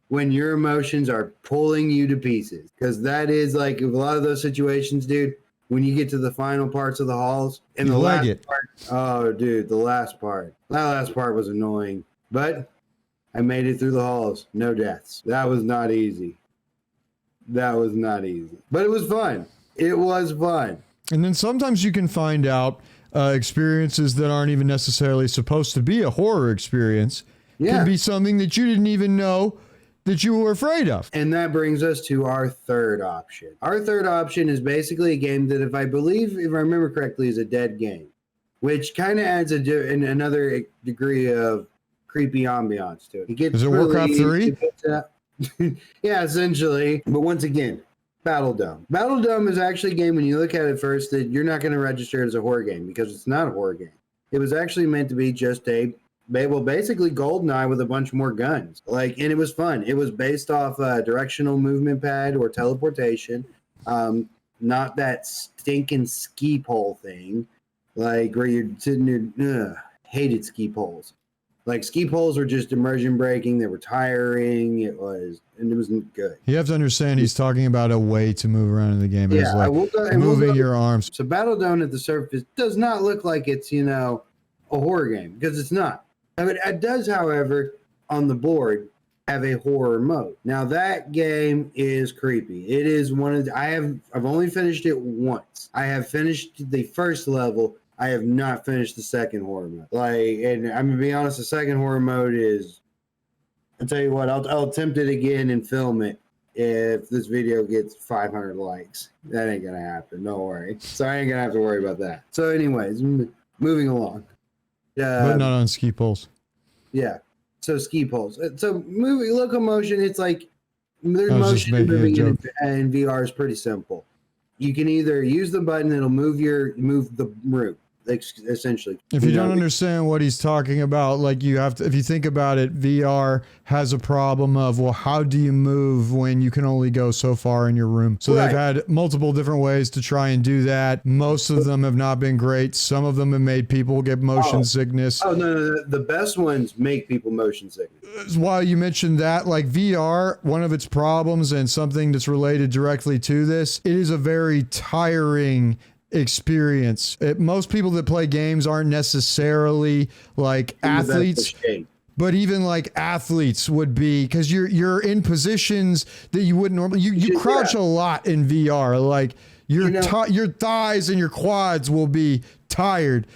when your emotions are pulling you to pieces? Because that is like a lot of those situations, dude, when you get to the final parts of the halls and the last part. Oh, dude, that last part was annoying, but I made it through the halls. No deaths. That was not easy. But it was fun. And then sometimes you can find out experiences that aren't even necessarily supposed to be a horror experience. Can be something that you didn't even know that you were afraid of. And that brings us to our third option. Our third option is basically a game that, if I remember correctly, is a dead game, which kind of adds another degree of creepy ambiance to it. Is it Warcraft 3? Yeah, essentially. But once again, Battle Dome. Battle Dome is actually a game, when you look at it first, that you're not going to register it as a horror game because it's not a horror game. It was actually meant to be just basically GoldenEye with a bunch more guns. And it was fun. It was based off a directional movement pad or teleportation, not that stinking ski pole thing, like where you're sitting there. Hated ski poles. Like, ski poles were just immersion breaking. They were tiring. It wasn't good. You have to understand, he's talking about a way to move around in the game. It's like moving your arms. So Battle Dome at the surface does not look like it's, a horror game, because it's not. I mean, it does, however, on the board, have a horror mode. Now, that game is creepy. It is I've only finished it once. I have finished the first level. I have not finished the second horror mode. And I'm gonna be honest, the second horror mode is, I'll tell you what, I'll attempt it again and film it if this video gets 500 likes. That ain't gonna happen, don't worry. So I ain't gonna have to worry about that. So anyways, moving along. But not on ski poles. Yeah. So ski poles. So moving locomotion, it's like there's motion moving in VR is pretty simple. You can either use the button, it'll move the room, essentially. If you don't understand what he's talking about, like, you have to, if you think about it, VR has a problem of, well, how do you move when you can only go so far in your room? So they've had multiple different ways to try and do that. Most of them have not been great. Some of them have made people get motion sickness. Oh, no. The best ones make people motion sickness. While you mentioned that, like, VR, one of its problems, and something that's related directly to this, it is a very tiring experience. Most people that play games aren't necessarily like athletes, but even like athletes would be, because you're in positions that you wouldn't normally. You crouch a lot in VR. Like your thighs and your quads will be tired.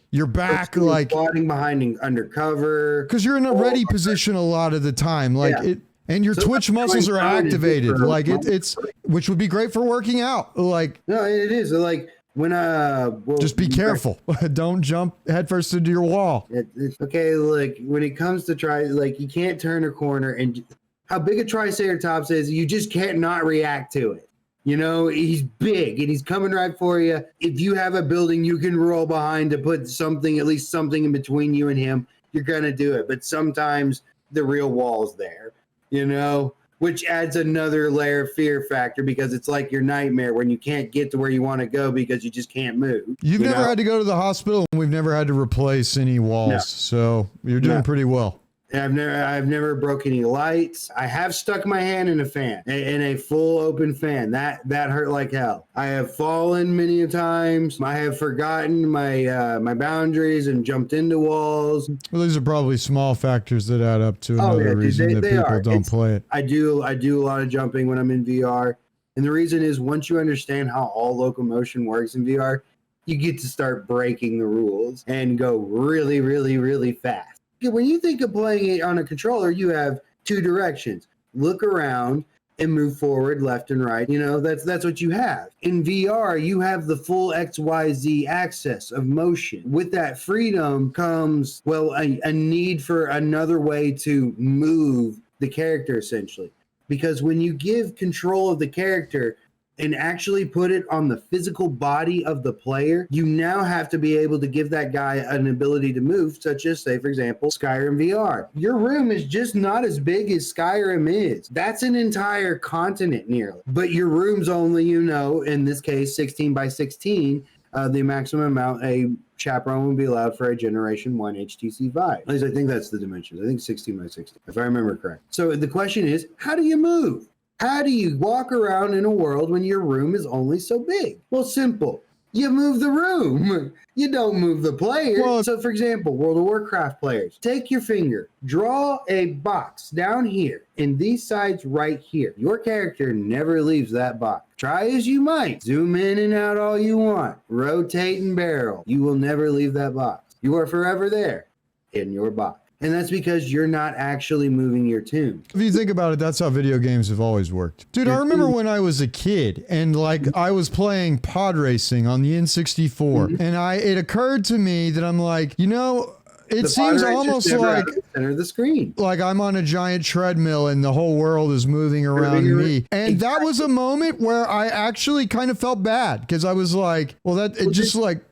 Your back, like squatting behind undercover, because you're in a ready position a lot of the time. Like And your So Twitch that's muscles are going down activated. into- Like it's, which would be great for working out. Like, No, it is. Like when well, just be careful. Don't jump headfirst into your wall. It's okay. Like when it comes to like you can't turn a corner, and how big a Triceratops is, you just can't not react to it. You know, he's big and he's coming right for you. If you have a building you can roll behind to put something, at least something in between you and him, you're gonna do it. But sometimes the real wall's there, you know, which adds another layer of fear factor, because it's like your nightmare when you can't get to where you want to go because you just can't move. You've you never know? had to go to the hospital, and we've never had to replace any walls. No. So you're doing pretty well. And I've never broke any lights. I have stuck my hand in a fan, in a full open fan. That hurt like hell. I have fallen many times. I have forgotten my boundaries and jumped into walls. Well, these are probably small factors that add up to another reason that people don't play it. I do a lot of jumping when I'm in VR. And the reason is, once you understand how all locomotion works in VR, you get to start breaking the rules and go really, really, really fast. When you think of playing it on a controller, you have two directions: look around and move forward, left and right. You know, that's what you have. In VR, you have the full XYZ access of motion. With that freedom comes, well, a need for another way to move the character, essentially. Because when you give control of the character and actually put it on the physical body of the player, you now have to be able to give that guy an ability to move, such as, say, for example, Skyrim VR. Your room is just not as big as Skyrim is. That's an entire continent nearly. But your room's only, you know, in this case, 16 by 16, the maximum amount a chaperone would be allowed for a Generation 1 HTC Vive. At least I think that's the dimensions. I think 16 by 16, if I remember correct. So the question is, how do you move? How do you walk around in a world when your room is only so big? Well, simple. You move the room. You don't move the player. Well, so, for example, World of Warcraft players, take your finger, draw a box down here, and these sides right here. Your character never leaves that box. Try as you might. Zoom in and out all you want. Rotate and barrel. You will never leave that box. You are forever there in your box. And that's because you're not actually moving your tune. If you think about it, that's how video games have always worked. Dude, I remember when I was a kid and like I was playing pod racing on the N64 and it occurred to me that I'm like, you know, it seems almost like center the screen. Like I'm on a giant treadmill and the whole world is moving around me. And that was a moment where I actually kind of felt bad, because I was like, well, it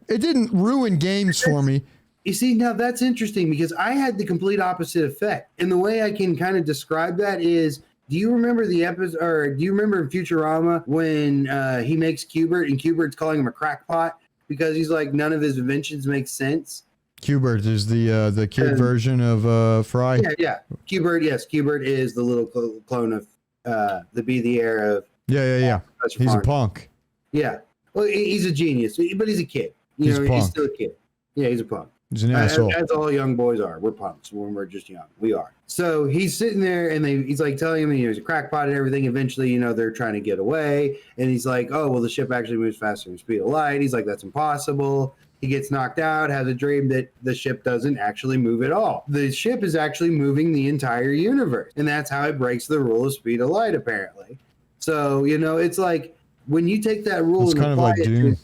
didn't ruin games for me. You see, now that's interesting, because I had the complete opposite effect. And the way I can kind of describe that is, do you remember the episode, or do you remember in Futurama when he makes Q*bert and Q*bert's calling him a crackpot because he's like, none of his inventions make sense? Q*bert is the kid version of Fry. Yeah. Q*bert, yes. Q*bert is the little clone of the Be the Air of... Yeah. He's a punk. Yeah. Well, he's a genius, but he's a kid. He's still a kid. Yeah, he's a punk. He's an asshole. As all young boys are. We're punks when we're just young. We are. So he's sitting there and he's like telling him, he's a crackpot and everything. Eventually, they're trying to get away. And he's like, oh, well, the ship actually moves faster than the speed of light. He's like, that's impossible. He gets knocked out, has a dream that the ship doesn't actually move at all. The ship is actually moving the entire universe. And that's how it breaks the rule of speed of light, apparently. So, it's like when you take that rule and kind of like Doom.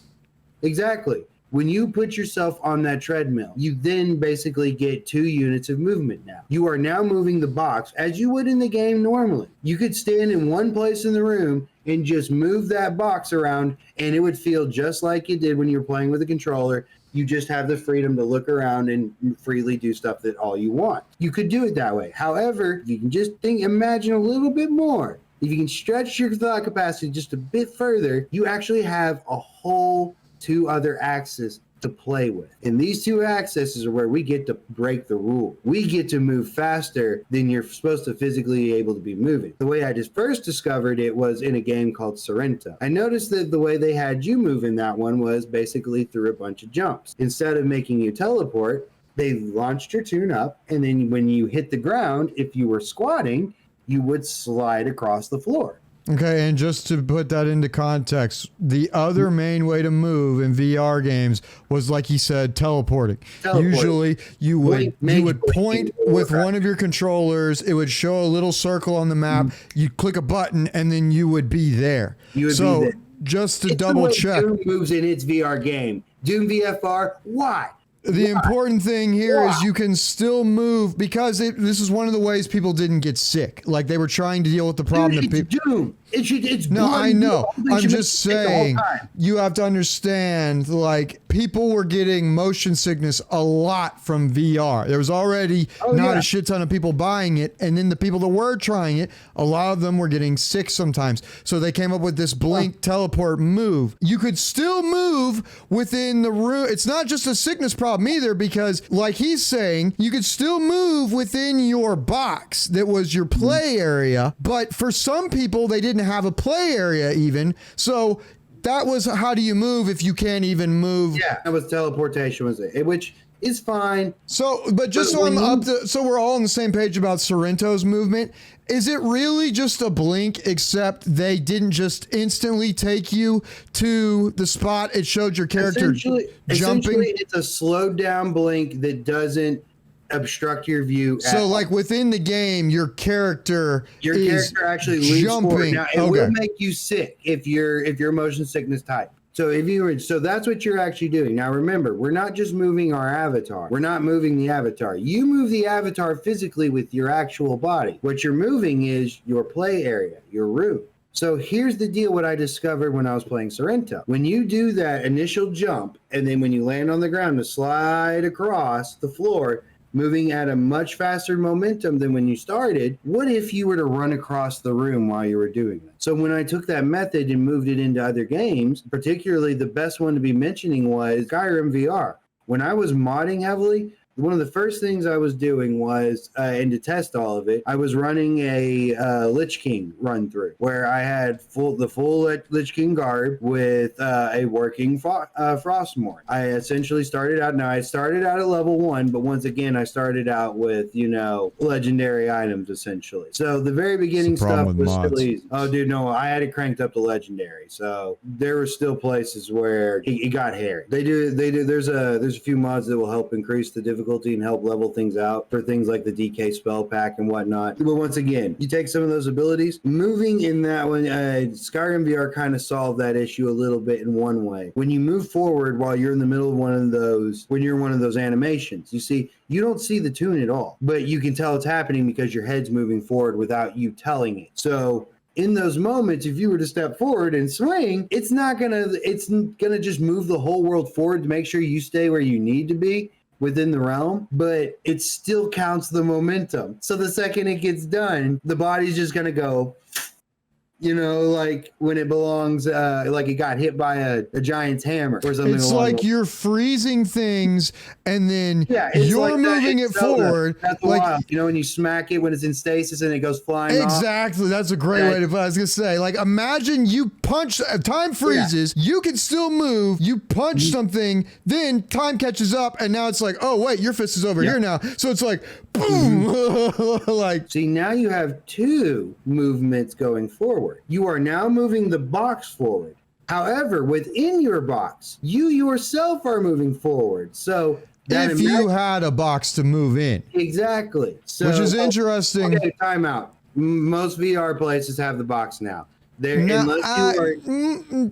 Exactly. When you put yourself on that treadmill, you then basically get 2 units of movement now. You are now moving the box as you would in the game normally. You could stand in one place in the room and just move that box around, and it would feel just like it did when you were playing with a controller. You just have the freedom to look around and freely do stuff that all you want. You could do it that way. However, you can just imagine a little bit more. If you can stretch your thought capacity just a bit further, you actually have a whole 2 other axes to play with. And these 2 axes are where we get to break the rule. We get to move faster than you're supposed to physically able to be moving. The way I just first discovered it was in a game called Sairento. I noticed that the way they had you move in that one was basically through a bunch of jumps. Instead of making you teleport, they launched your tune up, and then when you hit the ground, if you were squatting, you would slide across the floor. Okay, and just to put that into context, the other main way to move in VR games was, like he said, teleporting. Usually you would point with one of your controllers, it would show a little circle on the map, you'd click a button, and then you would be there. So just to double check. Doom moves in its VR game. Doom VFR, why? The important thing here is you can still move because this is one of the ways people didn't get sick. Like they were trying to deal with the problem. Dude, it's Doom. It's no, I know. I'm should just saying you have to understand, like, people were getting motion sickness a lot from VR. There was already a shit ton of people buying it. And then the people that were trying it, a lot of them were getting sick sometimes. So they came up with this blink teleport move. You could still move within the room. It's not just a sickness problem either, because like he's saying, you could still move within your box that was your play area. But for some people, they didn't have a play area even. So that was, how do you move if you can't even move? Yeah, that was teleportation, was it? Which is fine. So, but just so I'm up to, so we're all on the same page about Sairento's movement. Is it really just a blink, except they didn't just instantly take you to the spot it showed your character jumping? Essentially, it's a slowed down blink that doesn't obstruct your view. So like within the game, your character actually leaps jumping. Forward. Now, it will make you sick if you're motion sickness type. So so that's what you're actually doing. Now remember, we're not just moving our avatar. We're not moving the avatar. You move the avatar physically with your actual body. What you're moving is your play area, your room. So here's the deal, what I discovered when I was playing Sairento. When you do that initial jump, and then when you land on the ground to slide across the floor, moving at a much faster momentum than when you started, what if you were to run across the room while you were doing that? So when I took that method and moved it into other games, particularly the best one to be mentioning was Skyrim VR. When I was modding heavily, one of the first things I was doing was, and to test all of it, I was running a Lich King run through where I had the full Lich King garb with a working Frostmourne. I essentially started out at level 1, but once again, I started out with, legendary items essentially. So the very beginning stuff was still easy. Oh, dude, no, I had it cranked up to legendary. So there were still places where it got hairy. They do. There's a few mods that will help increase the difficulty and help level things out for things like the DK spell pack and whatnot. But once again, you take some of those abilities, moving in that one, Skyrim VR kind of solved that issue a little bit in one way. When you move forward while you're in the middle of when you're in one of those animations, you see, you don't see the tune at all, but you can tell it's happening because your head's moving forward without you telling it. So in those moments, if you were to step forward and swing, it's gonna just move the whole world forward to make sure you stay where you need to be within the realm, but it still counts the momentum. So the second it gets done, the body's just gonna go, like when it belongs, like it got hit by a giant's hammer or something. It's like you're freezing things and then you're moving it forward. That's wild. When you smack it when it's in stasis and it goes flying off. Exactly. That's a great way to put it. I was going to say, like, imagine you punch, time freezes, you can still move, you punch something, then time catches up, and now it's like, oh, wait, your fist is over here now. So it's like, boom. Like, see, now you have two movements going forward. You are now moving the box forward. However, within your box, you yourself are moving forward. So if you had a box to move in. Exactly. So, which is interesting. Okay, time out. Most VR places have the box now.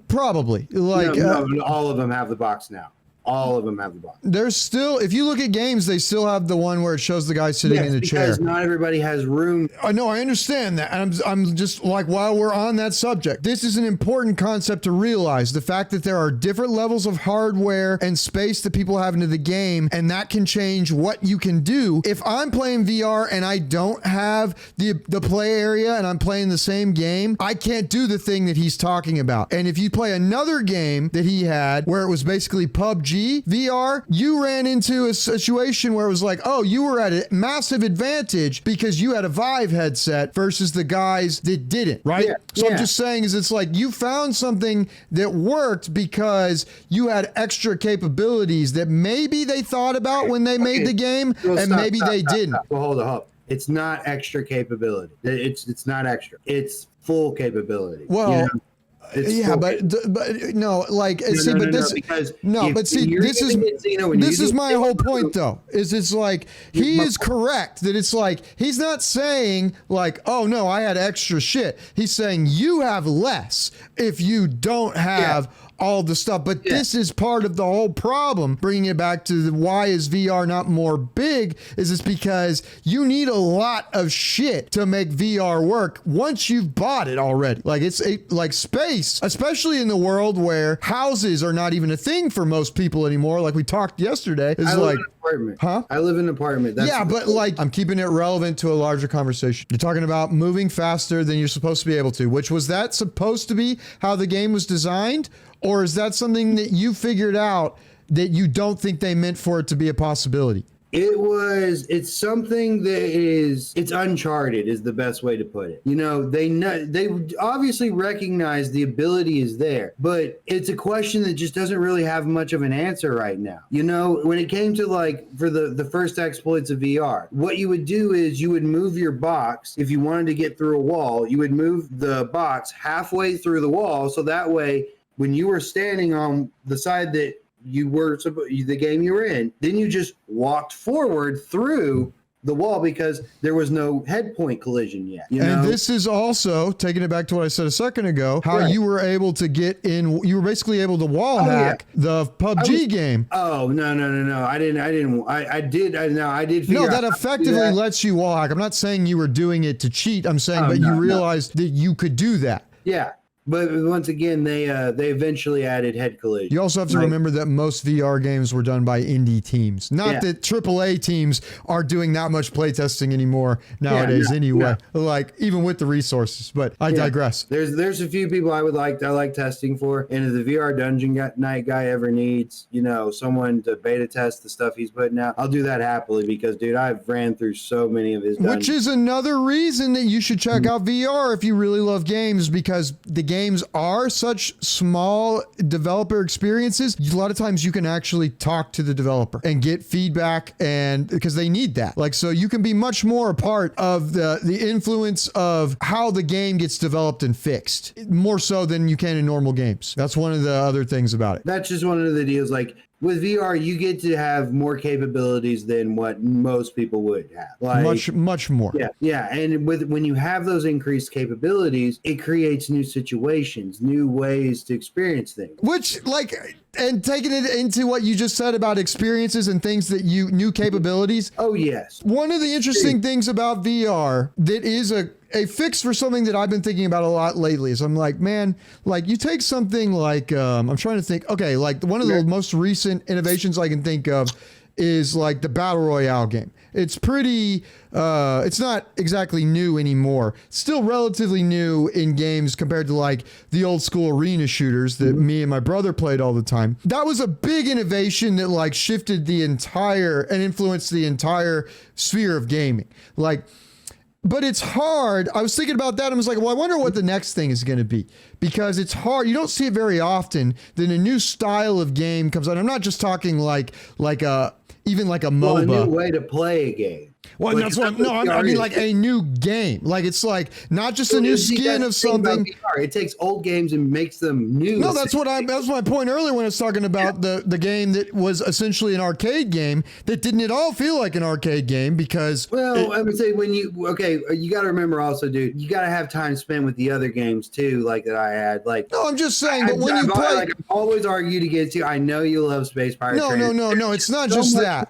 Probably. Like no, all of them have the box now. All of them have the box. There's still, if you look at games, they still have the one where it shows the guy sitting in the chair. Because not everybody has room. I know, I understand that. And I'm just like, while we're on that subject, this is an important concept to realize. The fact that there are different levels of hardware and space that people have into the game, and that can change what you can do. If I'm playing VR and I don't have the play area and I'm playing the same game, I can't do the thing that he's talking about. And if you play another game that he had where it was basically PUBG VR, you ran into a situation where it was like, oh, you were at a massive advantage because you had a Vive headset versus the guys that didn't, right? So I'm just saying, it's like you found something that worked because you had extra capabilities that maybe they thought about when they made the game, and maybe they didn't. Well, hold up. It's not extra capability. It's not extra. It's full capability. Well, you know? Yeah, but no, like see, but this no, but see, this is my whole point though. Is it's like he is correct that it's like he's not saying like, oh no, I had extra shit. He's saying you have less if you don't have all the stuff. But this is part of the whole problem. Bringing it back to the why is VR not more big? Is it's because you need a lot of shit to make VR work once you've bought it already. Like like space, especially in the world where houses are not even a thing for most people anymore. Like we talked yesterday, is like. Apartment. Huh? I live in an apartment. But like I'm keeping it relevant to a larger conversation. You're talking about moving faster than you're supposed to be able to, which was that supposed to be how the game was designed? Or is that something that you figured out that you don't think they meant for it to be a possibility? It's something that it's uncharted is the best way to put it. You know, they obviously recognize the ability is there, but it's a question that just doesn't really have much of an answer right now. You know, when it came to like for the first exploits of VR, what you would do is you would move your box. If you wanted to get through a wall, you would move the box halfway through the wall. So that way, when you were standing on the side that the game you were in, then you just walked forward through the wall because there was no head point collision yet. You know? This is also taking it back to what I said a second ago, how you were able to get in, you were basically able to wall hack the PUBG game. Oh, no. I did figure No, out that effectively lets you wall hack. I'm not saying you were doing it to cheat. I'm saying, you realized that you could do that. Yeah. But once again, they eventually added head collision. You also have to remember that most VR games were done by indie teams. Not that AAA teams are doing that much playtesting anymore nowadays anyway. Like even with the resources. But I digress. There's a few people I like testing for. And if the VR Dungeon Night guy ever needs, you know, someone to beta test the stuff he's putting out, I'll do that happily because, dude, I've ran through so many of his dungeons. Which is another reason that you should check out VR if you really love games, because the games are such small developer experiences. A lot of times you can actually talk to the developer and get feedback, and because they need that. Like, so you can be much more a part of the influence of how the game gets developed and fixed, more so than you can in normal games. That's one of the other things about it. That's just one of the deals. Like, with VR, you get to have more capabilities than what most people would have. Like, much more. Yeah. And when you have those increased capabilities, it creates new situations, new ways to experience things. Which, like, and taking it into what you just said about experiences and things that new capabilities. Oh, yes. One of the interesting things about VR that is a fix for something that I've been thinking about a lot lately is I'm like, man, like you take something like, I'm trying to think, okay, like one of the most recent innovations I can think of is like the Battle Royale game. It's pretty, it's not exactly new anymore. Still relatively new in games compared to like the old school arena shooters that me and my brother played all the time. That was a big innovation that like shifted the entire and influenced the entire sphere of gaming. Like, but it's hard. I was thinking about that. I was like, well, I wonder what the next thing is going to be, because it's hard. You don't see it very often that a new style of game comes out. I'm not just talking even like a MOBA. Well, a new way to play a game. Well, like, that's what I mean, like a new game. Like it's like not just a new skin of something. It takes old games and makes them new. No, that's my point earlier when I was talking about the game that was essentially an arcade game that didn't at all feel like an arcade game because. Well, I would say you got to remember also, dude, you got to have time spent with the other games too, like that I had. Like, no, I'm just saying, but when you play, I've always argued against you. I know you love Space Pirate. No, it's not just that.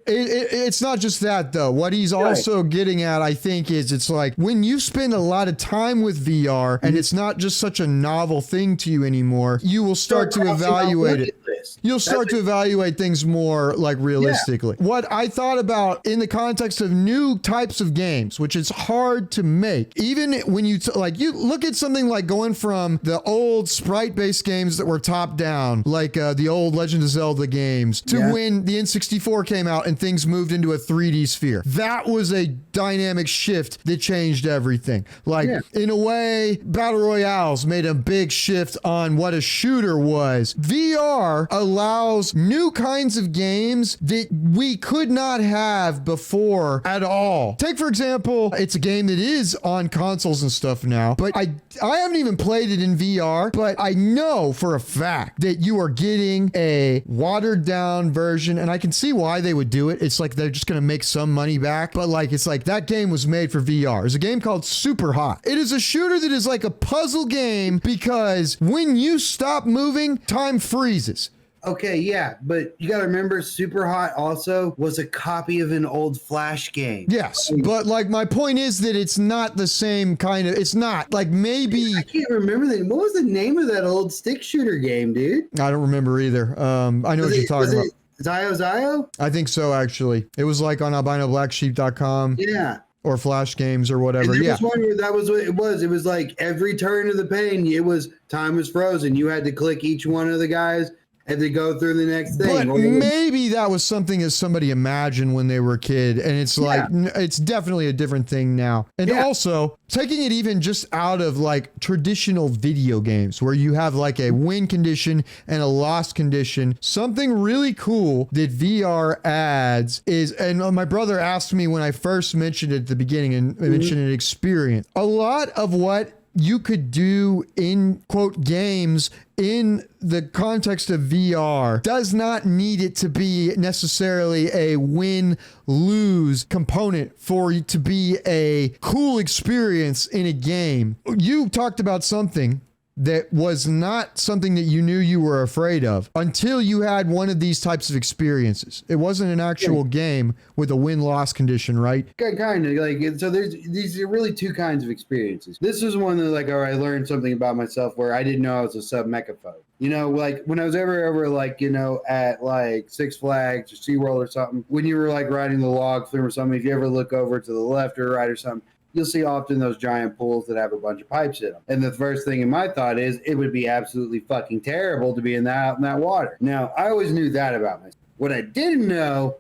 It's not just that though. What he's also getting at, I think, is it's like when you spend a lot of time with VR and it's not just such a novel thing to you anymore, you will start to evaluate it. You'll start to evaluate things more like realistically. What I thought about in the context of new types of games, which is hard to make, even when you you look at something like going from the old sprite-based games that were top-down, like the old Legend of Zelda games, to when the N64 came out and things moved into a 3D sphere. That was a dynamic shift that changed everything. Like, in a way, Battle Royales made a big shift on what a shooter was. VR VR allows new kinds of games that we could not have before at all. Take, for example, it's a game that is on consoles and stuff now, but I haven't even played it in VR, but I know for a fact that you are getting a watered down version, and I can see why they would do it. It's like they're just going to make some money back, but like it's like that game was made for VR. It's a game called Superhot. It is a shooter that is like a puzzle game because when you stop moving, time freezes. Okay, yeah, but you got to remember Superhot also was a copy of an old Flash game. Yes, but like my point is that it's not the same kind of, it's not like maybe. I can't remember that. What was the name of that old stick shooter game, dude? I don't remember either. I know what you're talking about. Xiao? I think so, actually. It was like on albinoblacksheep.com. Yeah. Or Flash Games or whatever. And there yeah. was one where that was what it was. It was like every turn of the pane, it was time was frozen. You had to click each one of the guys and to go through the next thing. But maybe that was something that somebody imagined when they were a kid, and it's like it's definitely a different thing now. And also taking it even just out of like traditional video games where you have like a win condition and a loss condition, something really cool that VR adds is, and my brother asked me when I first mentioned it at the beginning and mentioned an experience. A lot of what you could do in quote games in the context of VR does not need it to be necessarily a win-lose component for it to be a cool experience in a game. You talked about something that was not something that you knew you were afraid of until you had one of these types of experiences. It wasn't an actual game with a win-loss condition, right? Kind of like, so these are really two kinds of experiences. This is one that like, all right, I learned something about myself where I didn't know I was a sub-mechaphobe. You know, like when I was ever like, you know, at like Six Flags or SeaWorld or something, when you were like riding the log flume or something, if you ever look over to the left or right or something, you'll see often those giant pools that have a bunch of pipes in them. And the first thing in my thought is it would be absolutely fucking terrible to be in that water. Now, I always knew that about myself. What I didn't know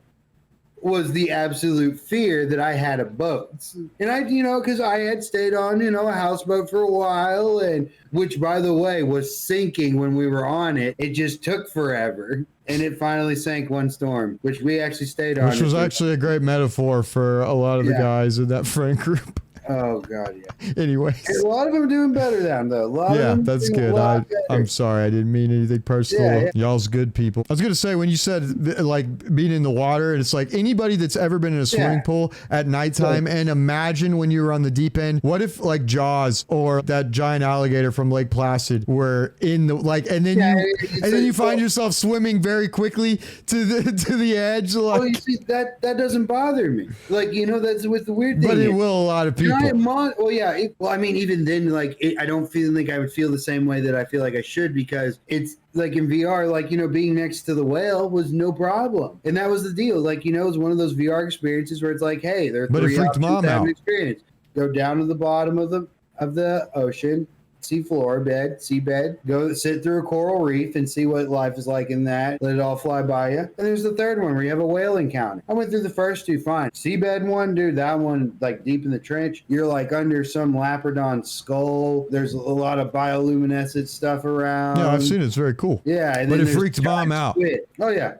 was the absolute fear that I had of boats. And I, you know, because I had stayed on, you know, a houseboat for a while, and which, by the way, was sinking when we were on it. It just took forever. And it finally sank one storm, which we actually stayed on. Which was actually a great metaphor for a lot of the guys in that friend group. Oh, God, yeah. Anyways. A lot of them are doing better than though. That's good. I'm sorry. I didn't mean anything personal. Yeah. Y'all's good people. I was going to say, when you said like being in the water, and it's like anybody that's ever been in a swimming pool at nighttime and imagine when you were on the deep end, what if like Jaws or that giant alligator from Lake Placid were in the, like, and then you find yourself swimming very quickly to the edge. Like, well, you see, that doesn't bother me. Like, you know, that's what the weird thing but it is. will a lot of people. Well, yeah. Well, I mean, even then, like, I don't feel like I would feel the same way that I feel like I should, because it's like in VR, like, you know, being next to the whale was no problem, and that was the deal. Like, you know, it was one of those VR experiences where it's like, hey, there are but three it freaked Mom out. Experience. Go down to the bottom of the ocean, seabed, go sit through a coral reef and see what life is like in that. Let it all fly by you. And there's the third one where you have a whale encounter. I went through the first two fine. Seabed one, dude, that one, like deep in the trench, you're like under some Lapradon skull. There's a lot of bioluminescent stuff around. Yeah, I've seen it. It's very cool. Yeah. And but then it freaked Mom out. Squid. Oh, yeah.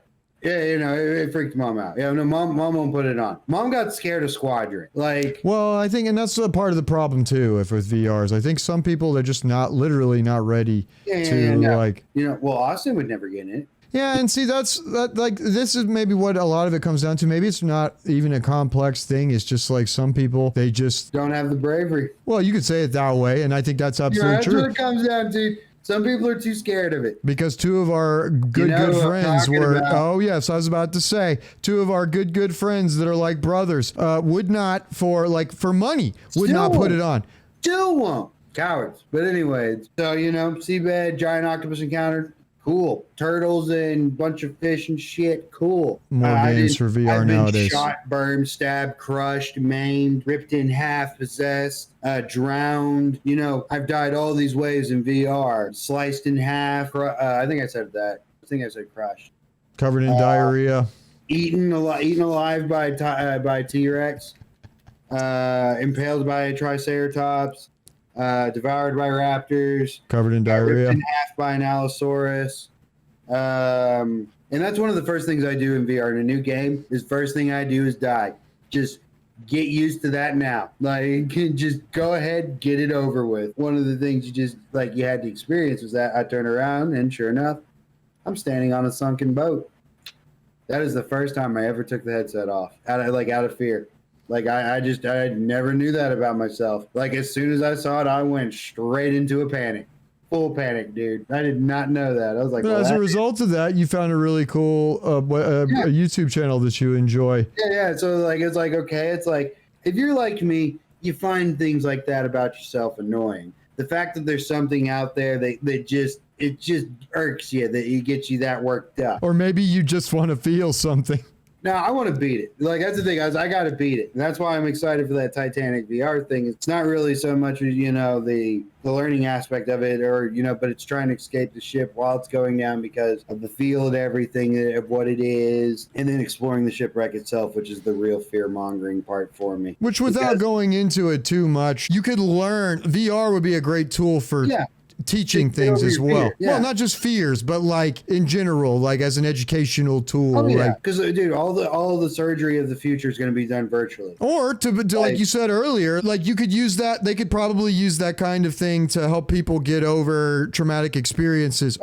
Yeah, you know, it freaked Mom out. Yeah, no, Mom won't put it on. Mom got scared of Squadron. Like, well, I think, and that's a part of the problem too. If with VRs, I think some people they're just not ready like. You know, well, Austin would never get in it. Yeah, and see, like this is maybe what a lot of it comes down to. Maybe it's not even a complex thing. It's just like some people they just don't have the bravery. Well, you could say it that way, and I think that's absolutely true. That's what it comes down to. Some people are too scared of it. Because two of our good friends were, oh yes, I was about to say, two of our good friends that are like brothers would not, for money, would not put it on. Still won't. Cowards. But anyway, so, you know, seabed, giant octopus encounter, cool. Turtles and bunch of fish and shit, cool. More games for VR nowadays. Shot, burned, stabbed, crushed, maimed, ripped in half, possessed, drowned. You know, I've died all these ways in VR. Sliced in half. I think I said that. I think I said crushed. Covered in diarrhea. Eaten alive by T-Rex. Impaled by a Triceratops. Devoured by raptors. Covered in diarrhea. Ripped in half by an Allosaurus. And that's one of the first things I do in VR in a new game. Is first thing I do is die. Just get used to that now. Like, just go ahead, get it over with. One of the things you had to experience was that I turned around and sure enough, I'm standing on a sunken boat. That is the first time I ever took the headset off out of fear. Like I never knew that about myself. Like as soon as I saw it, I went straight into a panic. Full panic, dude. I did not know that. I was like, but as a result of that, you found a really cool a YouTube channel that you enjoy. Yeah. So it's like if you're like me, you find things like that about yourself annoying. The fact that there's something out there that just irks you, that it gets you that worked up. Or maybe you just want to feel something. No, I want to beat it. Like that's the thing, guys. I got to beat it, and that's why I'm excited for that Titanic VR thing. It's not really so much, the learning aspect of it, or but it's trying to escape the ship while it's going down because of the feel and everything of what it is, and then exploring the shipwreck itself, which is the real fear-mongering part for me. Which, without going into it too much, you could learn. VR would be a great tool for. Yeah. Teaching things as well. Yeah. Well, not just fears, but like in general, like as an educational tool. Oh, yeah. Because dude, all the surgery of the future is going to be done virtually. Or to like you said earlier, like you could use that. They could probably use that kind of thing to help people get over traumatic experiences.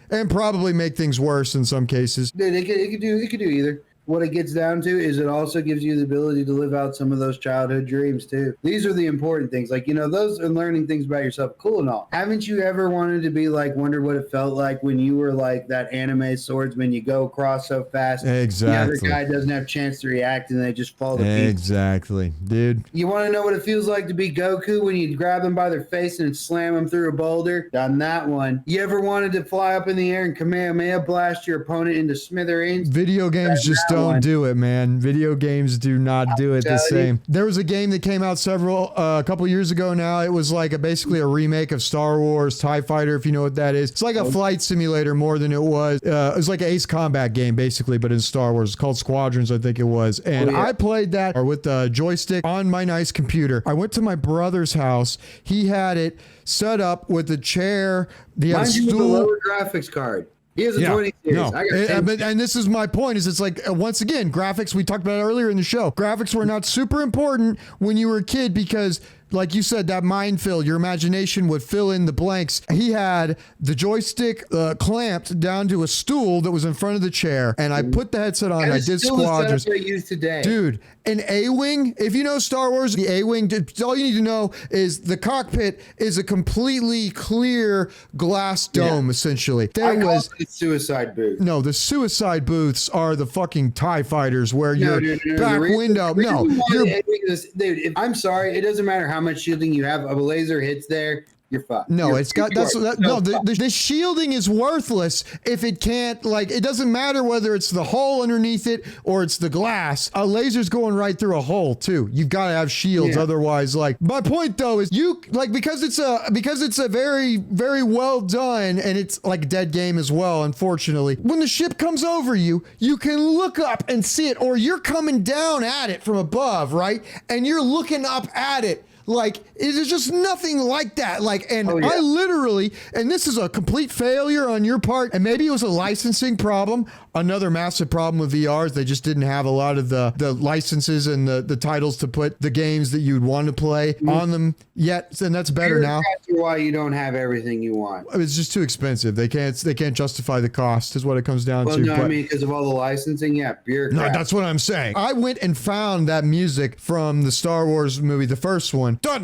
And probably make things worse in some cases. Dude, it could do either. What it gets down to is it also gives you the ability to live out some of those childhood dreams too. These are the important things. Like, those and learning things about yourself, cool and all. Haven't you ever wanted to be wondered what it felt like when you were like that anime swordsman, you go across so fast. Exactly. The other guy doesn't have a chance to react and they just fall to pieces. Exactly, dude. You want to know what it feels like to be Goku when you grab them by their face and slam them through a boulder? Done that one. You ever wanted to fly up in the air and Kamehameha blast your opponent into smithereens? Video games just don't do it, man. Video games do not do it the same. There was a game that came out a couple years ago now. It was basically a remake of Star Wars TIE Fighter, if you know what that is. It's like a flight simulator more than it was. It was like an Ace Combat game, basically, but in Star Wars. It's called Squadrons, I think it was. And I played that with the joystick on my nice computer. I went to my brother's house. He had it set up with a chair. Mind you, with a lower graphics card. He has a 20 series. No. And this is my point, is it's like, once again, graphics, we talked about it earlier in the show. Graphics were not super important when you were a kid because, like you said, that minefield, your imagination would fill in the blanks. He had the joystick clamped down to a stool that was in front of the chair, and I put the headset on, and I did Squadrons. Dude, an A-Wing, if you know Star Wars, the A-Wing, all you need to know is the cockpit is a completely clear glass dome, essentially. There was the suicide booth. No, the suicide booths are the fucking TIE fighters where your back window. Dude, I'm sorry, it doesn't matter how much shielding you have. If a laser hits there, you're fucked. No, the shielding is worthless if it can't, it doesn't matter whether it's the hole underneath it or it's the glass. A laser's going right through a hole too. You've got to have shields, otherwise, my point though is because it's a very, very well done, and it's like a dead game as well, unfortunately. When the ship comes over you, you can look up and see it, or you're coming down at it from above, right? And you're looking up at it. It is just nothing like that. I literally, and this is a complete failure on your part, and maybe it was a licensing problem. Another massive problem with VR is they just didn't have a lot of the licenses and the titles to put the games that you'd want to play on them yet, and that's better now. That's why you don't have everything you want. It's just too expensive. They can't justify the cost, is what it comes down to. No, I mean, because of all the licensing, bureaucrats. No, that's what I'm saying. I went and found that music from the Star Wars movie, the first one. I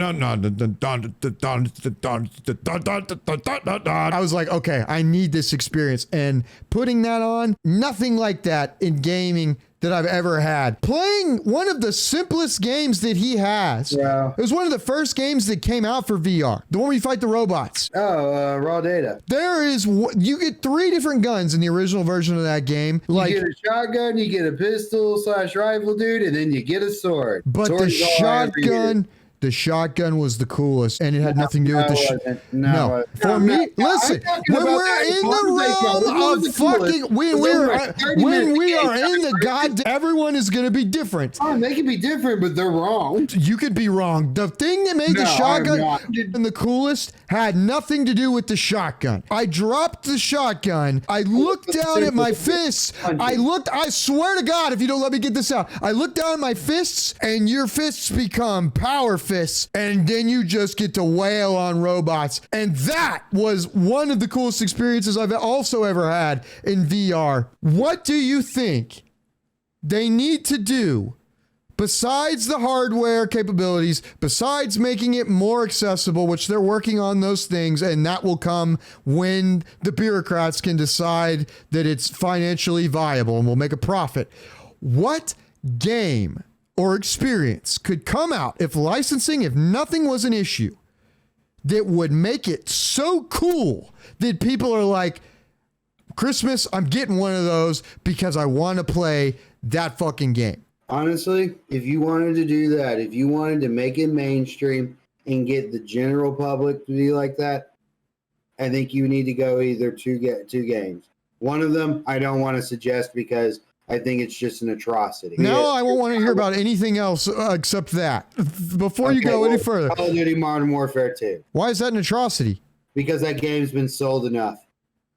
was like, okay, I need this experience. And putting that on, nothing like that in gaming that I've ever had. Playing one of the simplest games that he has. Yeah. It was one of the first games that came out for VR. The one where you fight the robots. Oh, Raw Data. You get 3 different guns in the original version of that game. You get a shotgun, you get a pistol / rifle, dude, and then you get a sword. But the shotgun the shotgun was the coolest, and it had nothing to do with the no. For me, listen, when we're in the realm of fucking, when we are in the goddamn, everyone is going to be different. Oh, they can be different, but they're wrong. You could be wrong. The thing that made the shotgun and the coolest had nothing to do with the shotgun. I dropped the shotgun. I looked down at my fists. I swear to God, if you don't let me get this out, I looked down at my fists, and your fists become power fists, and then you just get to wail on robots. And that was one of the coolest experiences I've also ever had in VR. What do you think they need to do besides the hardware capabilities, besides making it more accessible, which they're working on those things, and that will come when the bureaucrats can decide that it's financially viable and will make a profit? What game or experience could come out if nothing was an issue, that would make it so cool that people are like, Christmas, I'm getting one of those because I want to play that fucking game? Honestly, if you wanted to do that, if you wanted to make it mainstream and get the general public to be like that, I think you need to go either two games. One of them I don't want to suggest because I think it's just an atrocity. No, I won't want to hear about anything else except that. Before you go any further. Call of Duty Modern Warfare 2. Why is that an atrocity? Because that game's been sold enough.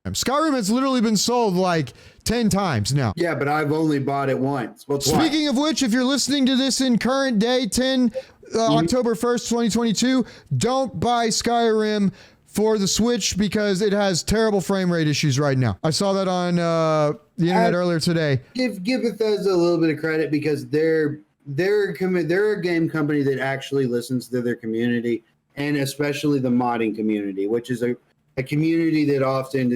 Skyrim has literally been sold like 10 times now. Yeah, but I've only bought it once. Well, speaking of which, if you're listening to this in current day, October 1st, 2022, don't buy Skyrim for the Switch because it has terrible frame rate issues right now. I saw that on the internet earlier today. Give Bethesda a little bit of credit because they're a game company that actually listens to their community, and especially the modding community, which is a community that often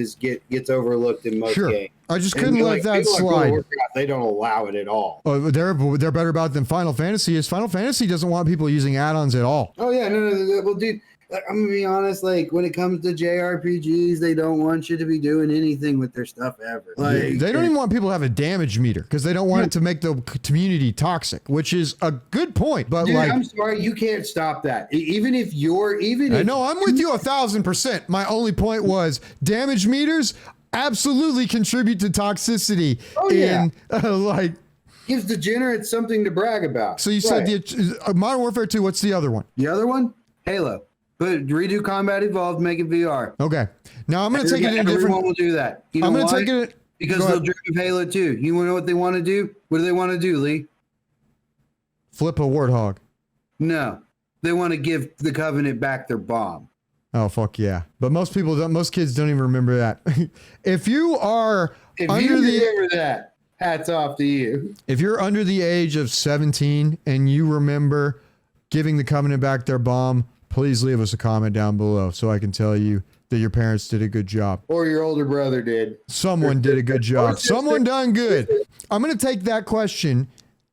gets overlooked in most games. I just couldn't let that slide. They don't allow it at all. Oh, they're better about it than Final Fantasy is. Final Fantasy doesn't want people using add-ons at all. Oh yeah, no. Well, dude, I'm gonna be honest. Like when it comes to JRPGs, they don't want you to be doing anything with their stuff ever. Like they don't even want people to have a damage meter because they don't want it to make the community toxic, which is a good point. But dude, I'm sorry, you can't stop that. I know I'm with you 1,000%. My only point was damage meters absolutely contribute to toxicity. Oh yeah, gives degenerates something to brag about. So you said the Modern Warfare 2. What's the other one? The other one, Halo. But redo Combat Evolved, make it VR. Okay. Now I'm going to take it in different. Everyone will do that. You know I'm going to take it because they'll dream of Halo 2. You want to know what they want to do? What do they want to do, Lee? Flip a warthog. No, they want to give the Covenant back their bomb. Oh fuck yeah! But most kids don't even remember that. If you remember that, hats off to you. If you're under the age of 17 and you remember giving the Covenant back their bomb, please leave us a comment down below so I can tell you that your parents did a good job. Or your older brother did. Someone did a good job. Someone done good. I'm going to take that question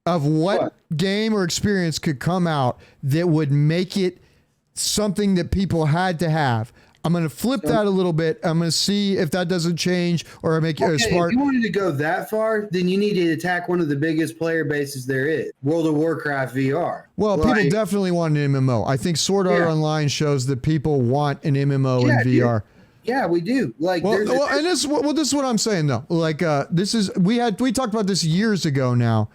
of what game or experience could come out that would make it something that people had to have. I'm going to flip that a little bit. I'm going to see if that doesn't change or make it smart. If you wanted to go that far, then you need to attack one of the biggest player bases there is, World of Warcraft VR. Well, people definitely want an MMO. I think Sword Art Online shows that people want an MMO in VR. Dude. Yeah, we do. This is what I'm saying though. We talked about this years ago now.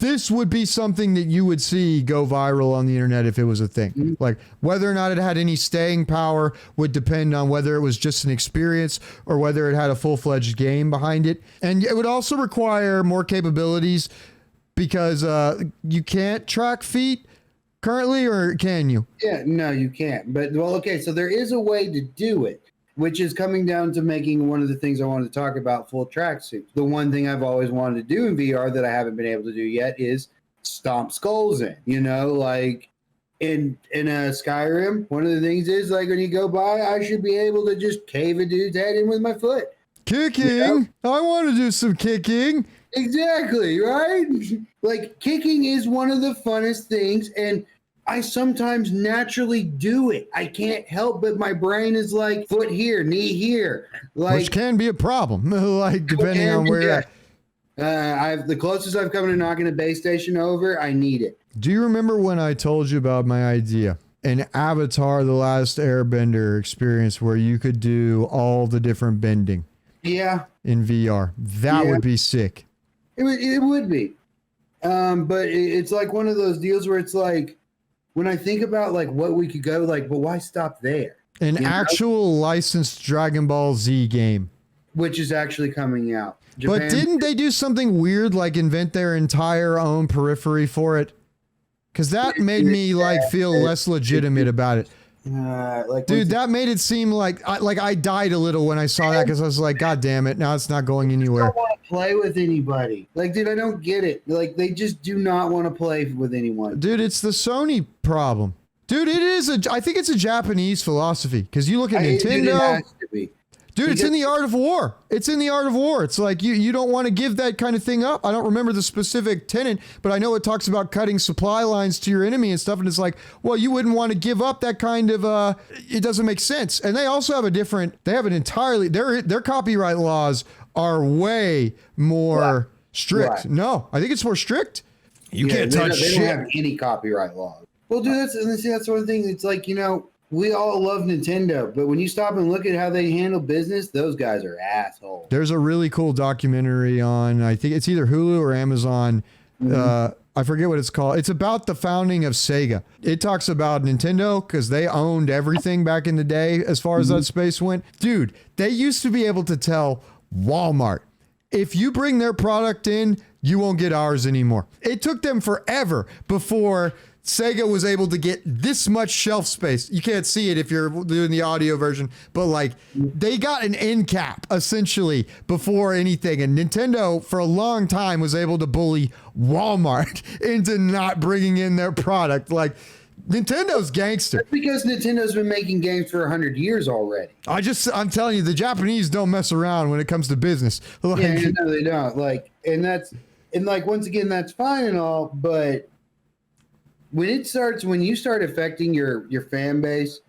This would be something that you would see go viral on the internet if it was a thing. Mm-hmm. Like whether or not it had any staying power would depend on whether it was just an experience or whether it had a full-fledged game behind it. And it would also require more capabilities because you can't track feet currently, or can you? Yeah, no, you can't. But so there is a way to do it, which is coming down to making one of the things I wanted to talk about, full tracksuits. The one thing I've always wanted to do in VR that I haven't been able to do yet is stomp skulls in. You know, like in a Skyrim, one of the things is like when you go by, I should be able to just cave a dude's head in with my foot. Kicking? You know? I want to do some kicking. Exactly, right? Like kicking is one of the funnest things, and I sometimes naturally do it. I can't help but my brain is like foot here, knee here. Which can be a problem, like depending on where you're at. I've the closest I've come to knocking a base station over. I need it. Do you remember when I told you about my idea? An Avatar: The Last Airbender experience where you could do all the different bending. Yeah. In VR. That would be sick. It would be. But it's like one of those deals where it's like, when I think about like what we could go, like, but why stop there? An actual licensed Dragon Ball Z game. Which is actually coming out. Japan, but didn't they do something weird, like invent their entire own periphery for it? Because that made me like feel less legitimate about it. Dude, that made it seem like I died a little when I saw that, because I was like, God damn it, now it's not going anywhere. I don't want to play with anybody. Like, dude, I don't get it. Like, they just do not want to play with anyone. Dude, it's the Sony problem. Dude, I think it's a Japanese philosophy, because you look at Nintendo. Dude, it has to be. Dude, it's in the art of war. It's in the art of war. It's like you don't want to give that kind of thing up. I don't remember the specific tenet, but I know it talks about cutting supply lines to your enemy and stuff. And it's like, well, you wouldn't want to give up that kind of, it doesn't make sense. And they also have their copyright laws are way more strict. Right. No, I think it's more strict. You can't touch shit. They don't have any copyright laws. Well, dude, that's one thing. It's like, we all love Nintendo, but when you stop and look at how they handle business, those guys are assholes. There's a really cool documentary on, I think it's either Hulu or Amazon. I forget what it's called. It's about the founding of Sega. It talks about Nintendo because they owned everything back in the day as far as that space went. Dude, they used to be able to tell Walmart, if you bring their product in, you won't get ours anymore. It took them forever before Sega was able to get this much shelf space. You can't see it if you're doing the audio version, but like they got an end cap essentially before anything. And Nintendo for a long time was able to bully Walmart into not bringing in their product. Like Nintendo's gangster. That's because Nintendo's been making games for 100 years already. I'm telling you, the Japanese don't mess around when it comes to business. Like, yeah, no, they don't. Once again, that's fine and all, but when you start affecting your fan base,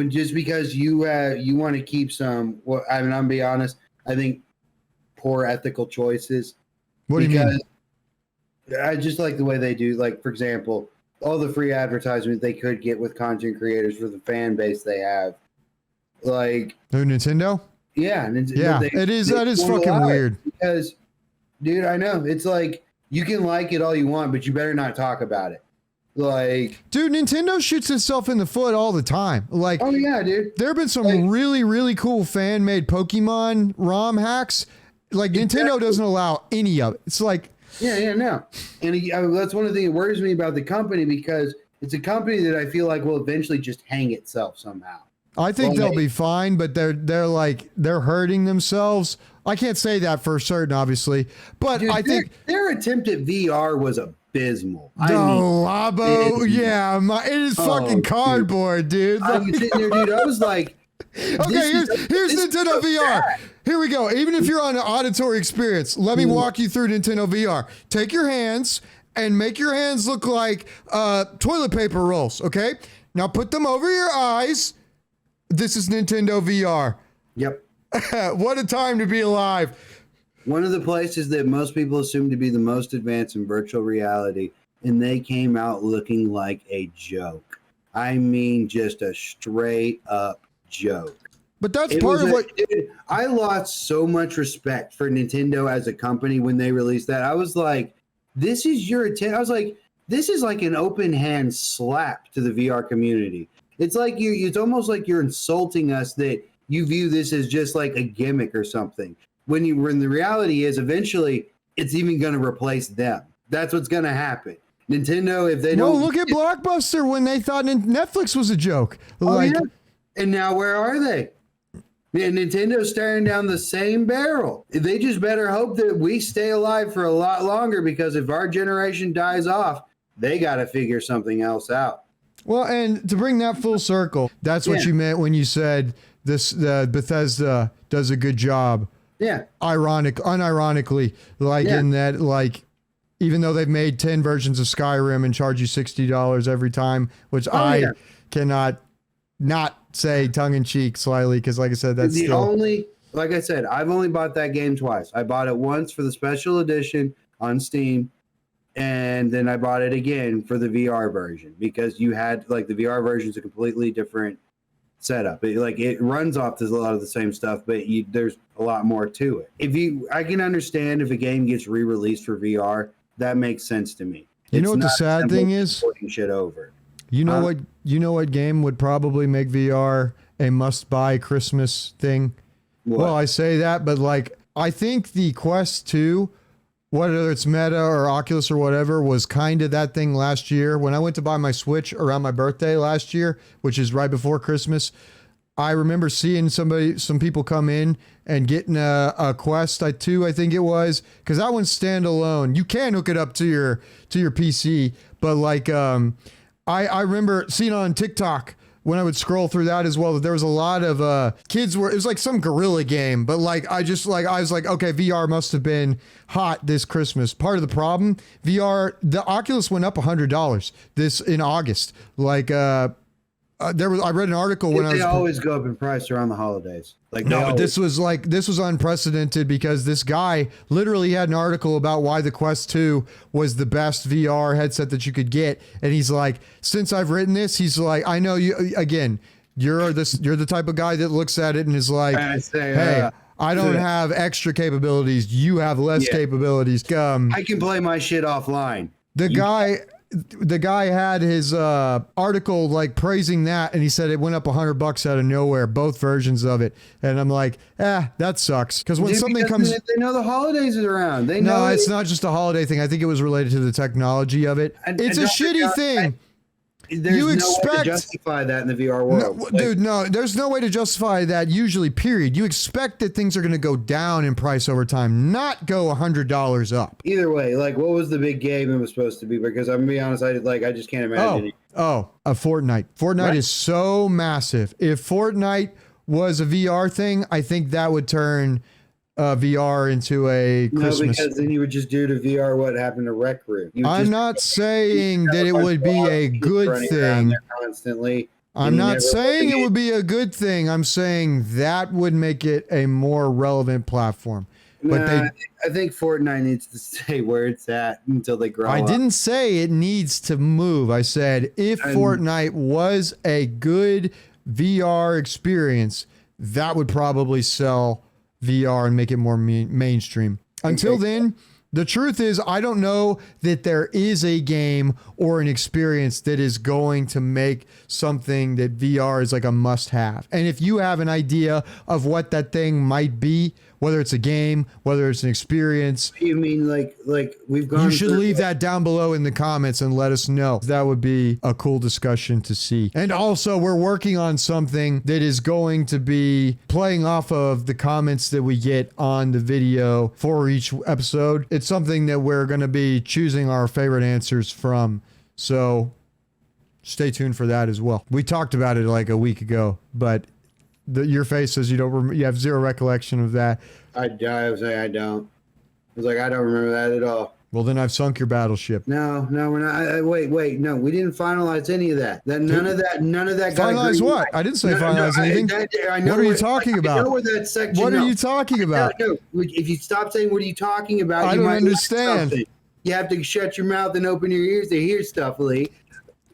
just because you want to keep some, well, I mean, I'm be honest, I think poor ethical choices. What do you mean? I just like the way they do, like, for example, all the free advertisement they could get with content creators for the fan base they have. Like, who, Nintendo? Yeah. Yeah, that is fucking weird. Because, dude, I know. It's like, you can like it all you want, but you better not talk about it. Like, dude, Nintendo shoots itself in the foot all the time. Like, oh yeah, dude. There have been some really, really cool fan-made Pokemon ROM hacks. Like, Nintendo doesn't allow any of it. It's like, no. And that's one of the things that worries me about the company, because it's a company that I feel like will eventually just hang itself somehow. I think they'll be fine, but they're hurting themselves. I can't say that for certain, obviously, but dude, I think their attempt at VR was abysmal. Labo, yeah, it is fucking cardboard, dude. I was sitting there, dude. I was like, okay, here's Nintendo VR. Here we go. Even if you're on an auditory experience, let me walk you through Nintendo VR. Take your hands and make your hands look like toilet paper rolls. Okay, now put them over your eyes. This is Nintendo VR. Yep. What a time to be alive. One of the places that most people assume to be the most advanced in virtual reality, and they came out looking like a joke. I mean, just a straight up joke. But that's part of what... Dude, I lost so much respect for Nintendo as a company when they released that. I was like, this is your attempt. I was like, this is like an open hand slap to the VR community. It's like it's almost like you're insulting us that you view this as just like a gimmick or something. When the reality is eventually it's even going to replace them. That's what's going to happen. Nintendo, if they don't... No, look at Blockbuster when they thought Netflix was a joke. Yeah. And now where are they? Yeah, Nintendo's staring down the same barrel. They just better hope that we stay alive for a lot longer, because if our generation dies off, they got to figure something else out. Well, and to bring that full circle, that's what you meant when you said Bethesda does a good job. Yeah. Unironically, in that, like, even though they've made 10 versions of Skyrim and charge you $60 every time, which cannot not say tongue in cheek slightly, because like I said, that's the still... only like I said, I've only bought that game twice. I bought it once for the special edition on Steam, and then I bought it again for the VR version because you had like the VR version is a completely different setup. It runs off a lot of the same stuff, but there's a lot more to it. I can understand if a game gets re-released for VR, that makes sense to me. You know what the sad thing is? Porting shit over. You know what? You know what game would probably make VR a must-buy Christmas thing? What? Well, I say that, but like I think the Quest 2, whether it's Meta or Oculus or whatever, was kind of that thing last year. When I went to buy my Switch around my birthday last year, which is right before Christmas, I remember seeing some people come in and getting a Quest 2, I think it was, because that one's standalone. You can hook it up to your PC, but like I remember seeing on TikTok when I would scroll through that as well, that there was a lot of kids it was like some guerrilla game, but like I was like, okay, VR must have been hot this Christmas. Part of the problem, the Oculus went up $100 in August. Like I read an article when they always go up in price around the holidays. But this was unprecedented because this guy literally had an article about why the Quest 2 was the best VR headset that you could get. And he's like, since I've written this, he's like, I know you, again, you're the type of guy that looks at it and is like, hey, I don't have extra capabilities. You have less capabilities. I can play my shit offline. The guy had his article like praising that, and he said it went up $100 out of nowhere, both versions of it. And I'm like, that sucks. Because when something comes, they know the holidays is around. They know it's not just a holiday thing. I think it was related to the technology of it. It's a shitty thing. There's no way to justify that in the VR world. No, there's no way to justify that usually, period. You expect that things are going to go down in price over time, not go $100 up. Either way, like what was the big game it was supposed to be? Because I'm going to be honest, I just can't imagine. A Fortnite. Fortnite is so massive. If Fortnite was a VR thing, I think that would turn VR into a Christmas. No, because then you would just do to VR what happened to Rec Room. I'm not saying that it would be a good thing. Constantly. I'm not saying it would be a good thing. I'm saying that would make it a more relevant platform. But I think Fortnite needs to stay where it's at until they grow up. I didn't say it needs to move. I said if Fortnite was a good VR experience, that would probably sell VR and make it more mainstream. Until then, the truth is, I don't know that there is a game or an experience that is going to make something that VR is like a must-have. And if you have an idea of what that thing might be, whether it's a game, whether it's an experience. You mean like we've gone? You should leave that down below in the comments and let us know. That would be a cool discussion to see. And also, we're working on something that is going to be playing off of the comments that we get on the video for each episode. It's something that we're going to be choosing our favorite answers from. So stay tuned for that as well. We talked about it like a week ago, but your face says you have zero recollection of that. I was like, I don't. I was like, I don't remember that at all. Well, then I've sunk your battleship. No, we're not. Wait, no, we didn't finalize any of that. None of that. Finalize what? I didn't say finalize anything. What are you talking about? I know where that section. What are you talking about? No, if you stop saying what are you talking about, I don't understand. You have to shut your mouth and open your ears to hear stuff, Lee.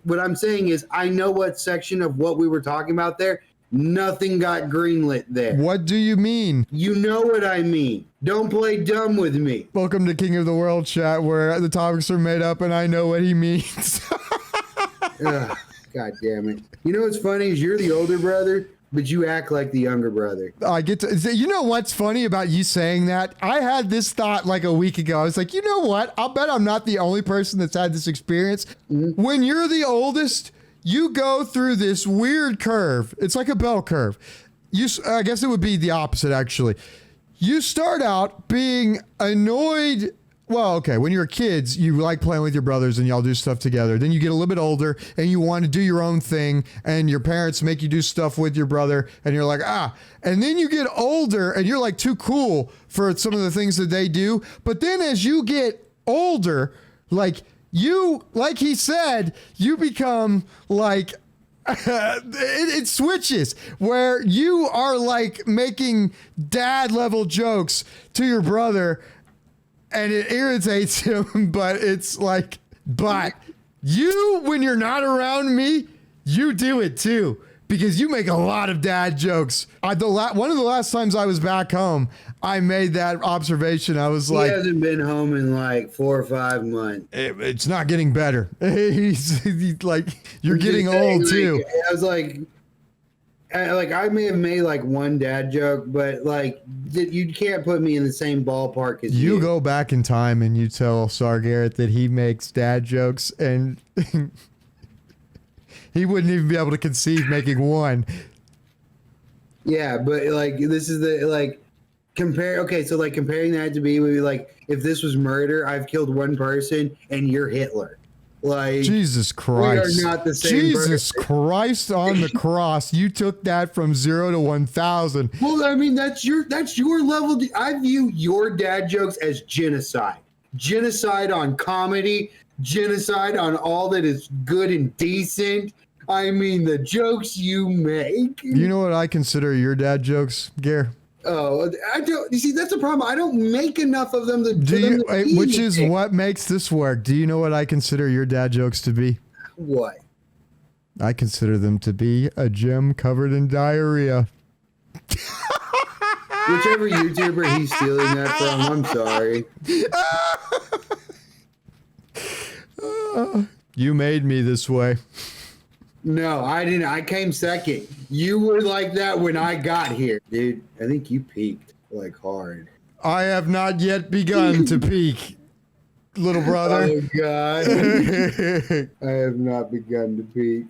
What I'm saying is, I know what section of what we were talking about there. Nothing got greenlit there. What do you mean? You know what I mean. Don't play dumb with me. Welcome to King of the World chat, where the topics are made up and I know what he means. Ugh, God damn it. You know what's funny is you're the older brother, but you act like the younger brother. You know what's funny about you saying that? I had this thought like a week ago. I was like, you know what? I'll bet I'm not the only person that's had this experience. Mm-hmm. When you're the oldest, you go through this weird curve. It's like a bell curve. I guess it would be the opposite, actually. You start out being annoyed. Well, okay, when you're kids, you like playing with your brothers and y'all do stuff together. Then you get a little bit older and you want to do your own thing and your parents make you do stuff with your brother and you're like, And then you get older and you're like too cool for some of the things that they do. But then as you get older, like he said, you become like it switches where you are like making dad level jokes to your brother and it irritates him, but it's like, but you, when you're not around me, you do it too. Because you make a lot of dad jokes. One of the last times I was back home, I made that observation. I was like, he hasn't been home in like 4 or 5 months. It's not getting better. He's like, you're getting old too. I was like, I may have made like one dad joke, but like you can't put me in the same ballpark as you. You go back in time and you tell Sargarrett that he makes dad jokes and he wouldn't even be able to conceive making one. Yeah, but like this is the like compare. Okay, so like comparing that to be like if this was murder, I've killed one person and you're Hitler. Like Jesus Christ, we are not the same. Jesus person. Christ on the cross, you took that from 0 to 1,000. Well, I mean that's your level. I view your dad jokes as genocide. Genocide on comedy. Genocide on all that is good and decent. I mean, the jokes you make. You know what I consider your dad jokes, Gare? Oh, I don't. You see, that's the problem. I don't make enough of them. Which is what makes this work. Do you know what I consider your dad jokes to be? What? I consider them to be a gem covered in diarrhea. Whichever YouTuber he's stealing that from, I'm sorry. You made me this way. No, I didn't. I came second. You were like that when I got here. Dude, I think you peaked like hard. I have not yet begun to peak, little brother. Oh, God. I have not begun to peak.